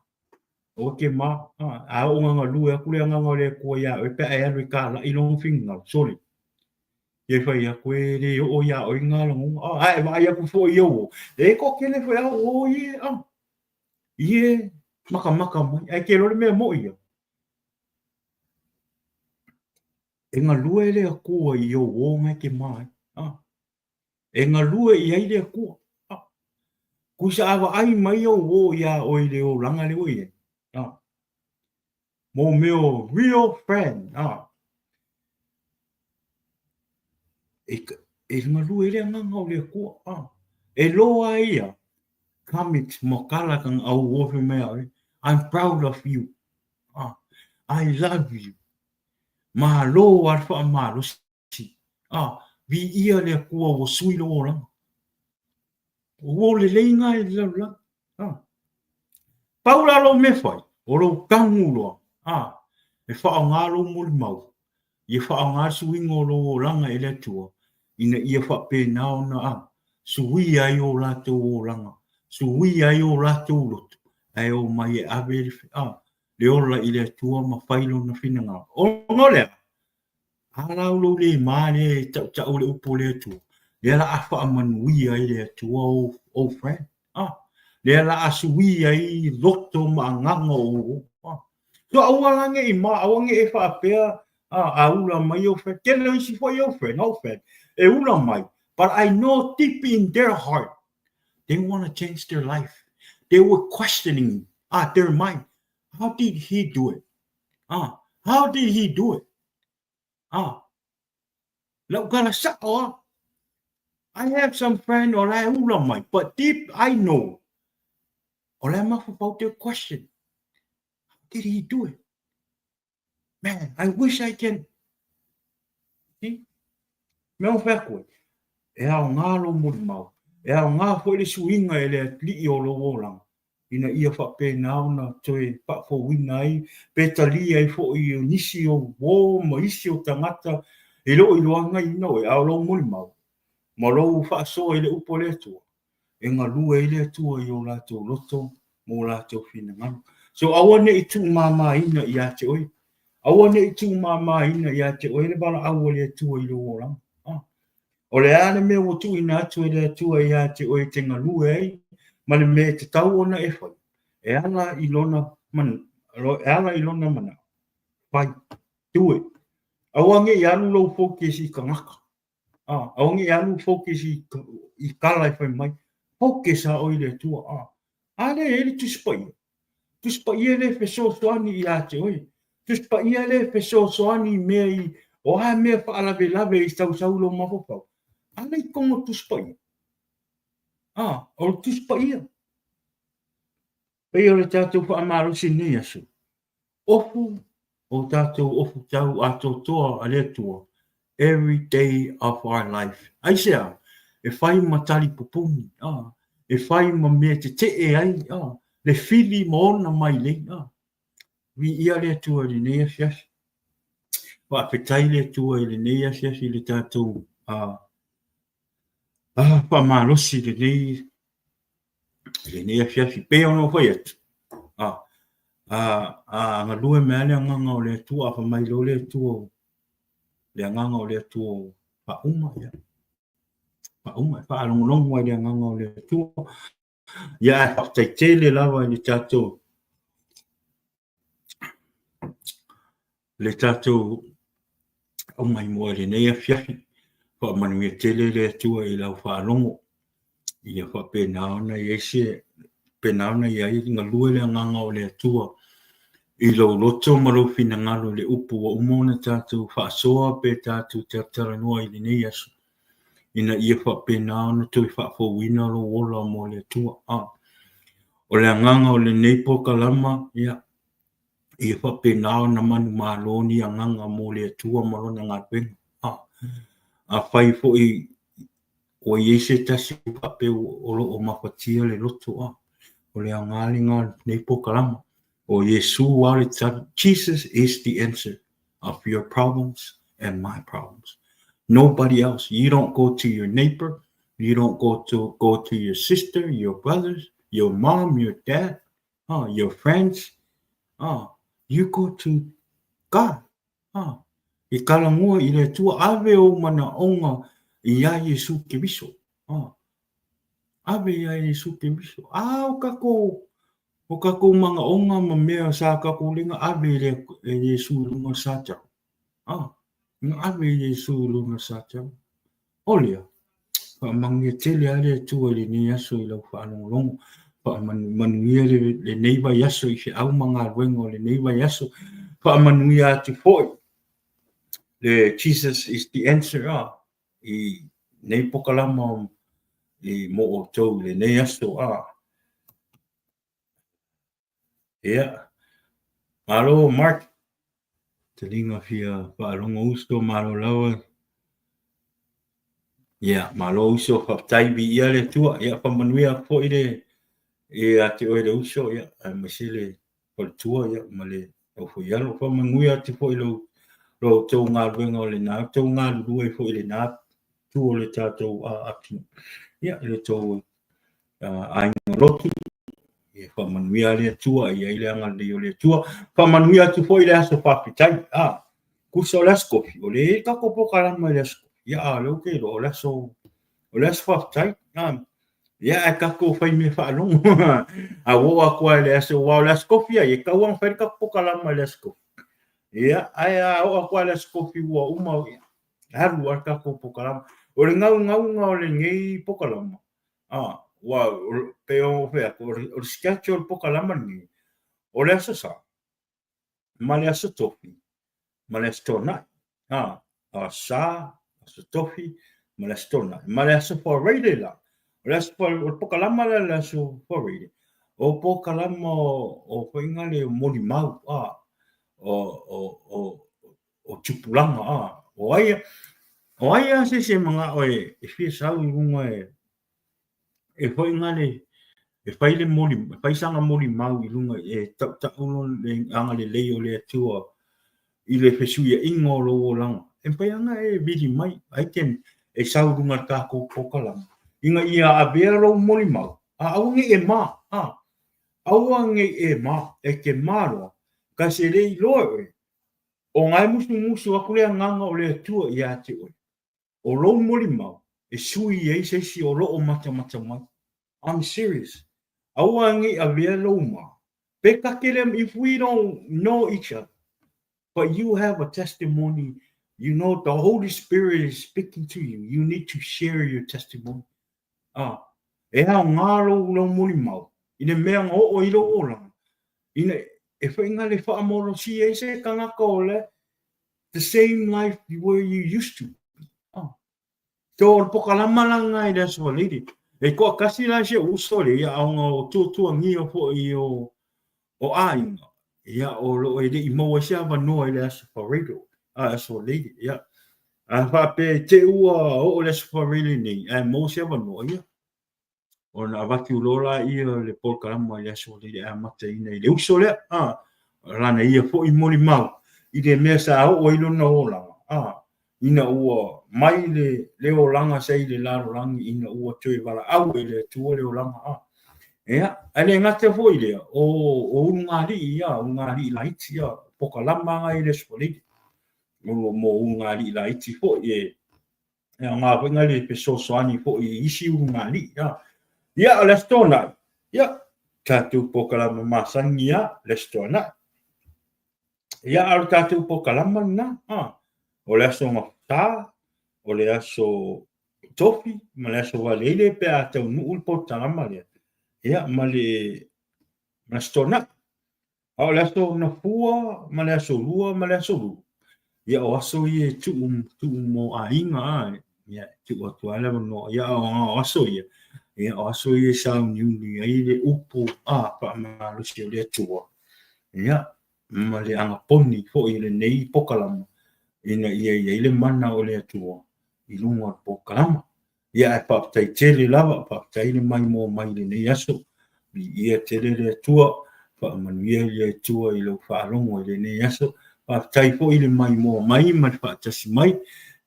Speaker 1: O ke ma. A o nganga lue a kule nganga le kua ia. E pe e alu I ka la ilong finga. Sorry. E whai a koe re o ia o inga langu. E vai a ku fo I o. E ko kele whai a o ie. Ie. Maka mai. E ke lore mea mo ia. E ngā lua ele a kua I o wonga ke mai. E ngā lua I aile a kua. Kusa awa ai mai o wo ia o I le o langa le o ie. Mo meo real friend. E ngā lua ele a nganga o le a kua. E loa ia. Kamit mo kala kang au wofe mea. I'm proud of you. I love you. Ma lo arfa ma lo si. Vi ia le kua wo sui lo ora. Wo le leinga e la. Paula lo me fai. O lo kangu lo. E wha ngā lo muli mau. I wha ngā suingo lo langa e le tua. Ina ia wha pe nao na sui ai o lato o langa. Sui ai o lato o loto. Ai o mai e ave le ola I le tua ma whailo na whina ngā. O ngolea. Halau lo le mane tau le upo le tua. Le ala awha manui ai le tua o friend. Le ala asui ai loto ma nganga o. So awalange I ma awange e whaapea a ula mai o friend. Kele isi fo o friend, no friend. E ula mai. But I know deep in their heart, they want to change their life. They were questioning their mind. How did he do it? How did he do it? I have some friend or I ulamai, but deep I know. Or I'm about their question. How did he do it? Man, I wish I can. See? Meu ferco. E ao ngā lo muri mau. E ao ngā fo le suinga e le li o lo wolang. Ina ia whape nauna toe pa fo wina ai. Pe tali ai fo I nisi o wō ma isi o tangata. E lo I loanga I no e ao lo muri mau. Ma lo whaaso e le upo le tua. E ngā lua e le tua I o lato loto. Mo lato whina ngano. So awane I tu mama ina I ate oi. Awane I tu mama ina I ate oi. Le bala awa le tua I lo wolang. O le ane me o tu ina atu e le tua I ate oi te ngā lua ei. Ma le me te tau ona e whai. E ala I lona mana. Whai. Do it. Awange I anu lau focus I ka ngaka. Awange I anu focus I kala I whai mai. Focus a oi le tua. Ale e le tuspai. Tuspai e le wheso soani I ate oi. Tuspai e le wheso soani mea I o ha mea whaalawe lawe I sau lo mawhapau. Ale I kongo tuspai. O tuspai ia. Pei o le tātou whaamarusi ni asu. Ofu o tātou ofu tau ato toa a le tua. Every day of our life. Aisea, e whai matali pupuni. E whai ma mea te e ai. Le whili ma ona mai le. vi ia le tua le nei fiasi. Wa petai le tua le nei fiasi le tatou pa malosi le nei fiasi pe ono foi atu. Nga lue mea le nganga o le tua fa mai lo le tua le nganga o le tua pa uma ia. Pa uma pa alongolongo le nganga o le tua. Ia tai tele lava le tatou. Le tatou o mai mo le nei fiasi. Fa manu e tele le tua i lau fa longo. Ia fa penao na iesie penao na ia i nga lue le nganga o le tua. I lo loto maro fina ngalo le upu o umona tātou whaasoa pe tātou te ataranua i le nei asu. Ina ia whapena na tui whaafowina lo wola mo le tua. O le nganga o le nei poka lama, ia whapena na manu maloni a nganga mo le tua marona ngā penga. A whai fo i o iese tasi whape o lo o mapatia le loto. O le ngali ngā nei poka lama. O Iesu wale tatu. Jesus is the answer of your problems and my problems. Nobody else. You don't go to your neighbor. You don't go to your sister, your brothers, your mom, your dad, your friends. You go to God. I kalangua i le tua ave o mana onga i a Iesu ke viso. Ave i a Iesu ke viso. O kako mga onga ma mea sa kako linga ave le Iesu lunga sacha. Nga ave Iesu lunga sacha. Olia. Pa mangi tele ale tua le ni aso i lau whaanong. Pa manuia le neiva yaso i se au mga ruengo le neiva yaso. Pa manuia ati foi. Le Jesus is the answer. I nei pokalama i mo o tau le nei aso. Yeah. Malo, Mark. Telinga fia whaalonga usto, malo lawa. Yeah, malo uso whaptaibi ia le tua. Yeah, whamanuia po i le e ate oe le uso. Yeah, masile pol tua. Yeah, male o fuialo. Whamanuia ate po i lo tau ngā ruenga o le nā. Tau ngā lue po i le nā. Tu o le tātou atu. Yeah, le tau ainga rotu. Whamanuia le tua, ia ile anga le o le tua. Whamanuia tu foi le aso whapitai. Kusa o le askofi. O le kako pokarama le askofi. Ia leo ke lo o le aso whapitai. Ia e kako whai me whaalongo. A woa kua le aso wao le askofi. Ia kauang whai kako pokarama le askofi. Ia a oa kua le askofi ua uma. Haru a kako pokarama. O le ngau o le ngei pokarama. Wa peo fea o sketch o poka lama ni o le asa ma le asa tofi ma le stona sa asa tofi ma le stona ma le asa for radio la o le asa o poka lama le asa for radio o poka lama o whainga le mori mau o tupulanga o aia se mga oe e fia sau i runga e whainga le e whai le mori, whai sanga mori mau i lunga e ta uno le anga le leo le atua i le whesuia ingo lo o langa. E whai anga e vidi mai, aiken e saurunga tāko pokalama. Inga ia a vea lo mori mau. Aunge e ma, aunge e ma, e ke maroa. Ka se rei loa e. O ngai musu akule nganga o le atua i ate oe. O lo mori mau, e sui e se o lo o mata mai. I'm serious. Awangi avea loma. Pekakelem, if we don't know each other, but you have a testimony, you know the Holy Spirit is speaking to you. You need to share your testimony. E hao ngaro lo mori mau. Ine mea ngō o ilo o langa. Ine e whainga le whaamoro si e se kangaka o le the same life where you used to. Tō pokalama langa i that's what lady. E koa kasi la se usole ia aunga o tuatua ngia po i o ainga. Ia o lo e i maua se ava noa i le asafarado. Aso lady, ia. A whape te ua o le asafarado ni. A mo se ava noa ia. O na avaki ulola ia le polkarama i le aso lady a mata ina i le usole. Lana ia fo I moli mau. I te mea sa o ilo na o langa. Ina ua mai le o langa sei le laro langi ina ua tui wala au le tua le o langa. Ea, ale ngate fo I le o ungari ia, ungari la iti ia, poka lama ngai le spoliti. Mo ungari la iti fo I ngā wenga le pe soani fo I isi ungari ia. Ia, le stona. Ia, tatu poka lama masangi ia, le stona. Ia al tatu po kalama na o le aso ngafta o le aso tofi ma le aso walele pe a tau nuul po talama le ia ma le stona o le aso na fua ma le aso lua ma le aso lu ia o aso I tu mo a inga ia tu o tuala no ia o aso ia o aso I sa ni ai le upu pa ma lu si le tua ia ma le anga poni fo I le nei pokalama ina ia le mana o le atua I lunga pokalama ia e papatai tele lava papatai le mai mo mai le nei aso ia tele le atua manuia le atua I lo whaalongo le nei aso papatai fo I le mai mo mai ma paatasi mai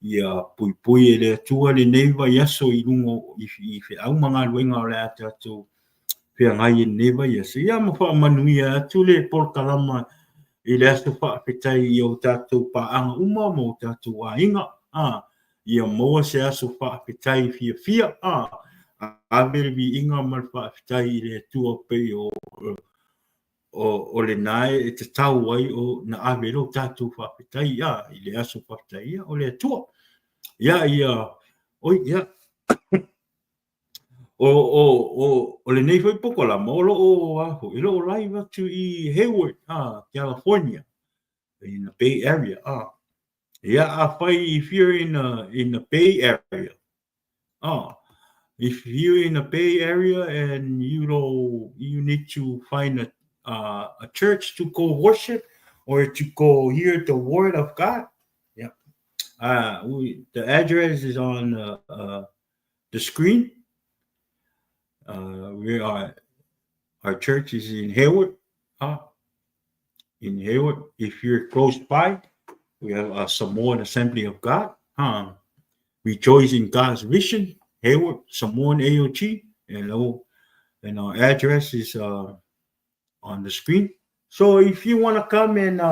Speaker 1: ia pui le atua le nei vai aso I lunga I au manga luenga o le atu pia ngai neva ia se ia ma fa manuia atu le pokalama I le aso whaapetai I o tātou paanga uma mo tātou a inga. Ia moa se aso whaapetai fia. Avere vi inga mal whaapetai I le tua pei o le nae e te tau ai o na avere o tātou whaapetai I le aso whaapetai o le tua. O le nei foi poko la mo o aho I lo live to I Hayward California in the Bay Area if you're in the Bay Area if you're in the Bay Area and you need to find a church to go worship or to go hear the word of God the address is on the screen. Our church is in Hayward. In Hayward, if you're close by, we have Samoan Assembly of God. Rejoice in God's vision. Hayward, Samoan AOG, and our address is on the screen. So if you want to come and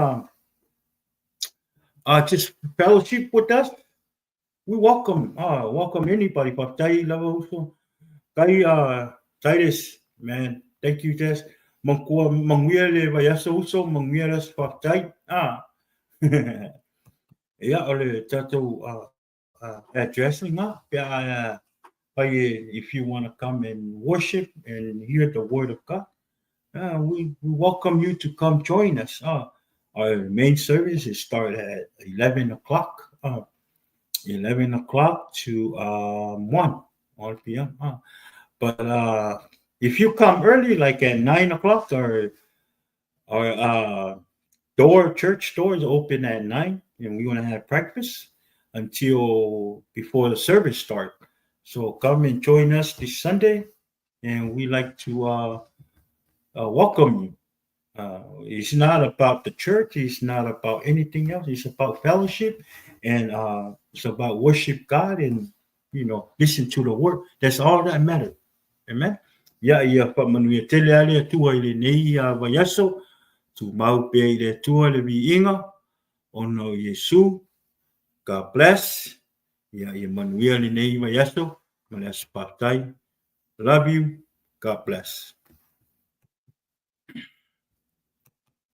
Speaker 1: just fellowship with us, we welcome anybody. Titus, man, thank you, Tess. Manguia le vaiaso uso, manguia las patai. Yeah, ole tato addressing if you want to come and worship and hear the word of God, we welcome you to come join us. Our main service is start at 11 o'clock. 11 o'clock to 1 p.m. But if you come early, like at 9 o'clock, our church doors open at 9, and we're gonna have breakfast until before the service start. So come and join us this Sunday, and we like to welcome you. It's not about the church. It's not about anything else. It's about fellowship, and it's about worship God and listen to the word. That's all that matters. Amen. Ia pa manuia tele ale tua I le nei vaiaso tu mau pe I le tua le viinga ono Iesu. God bless. Ia manuia le nei vaiaso ma le aspatai. Love you. God bless.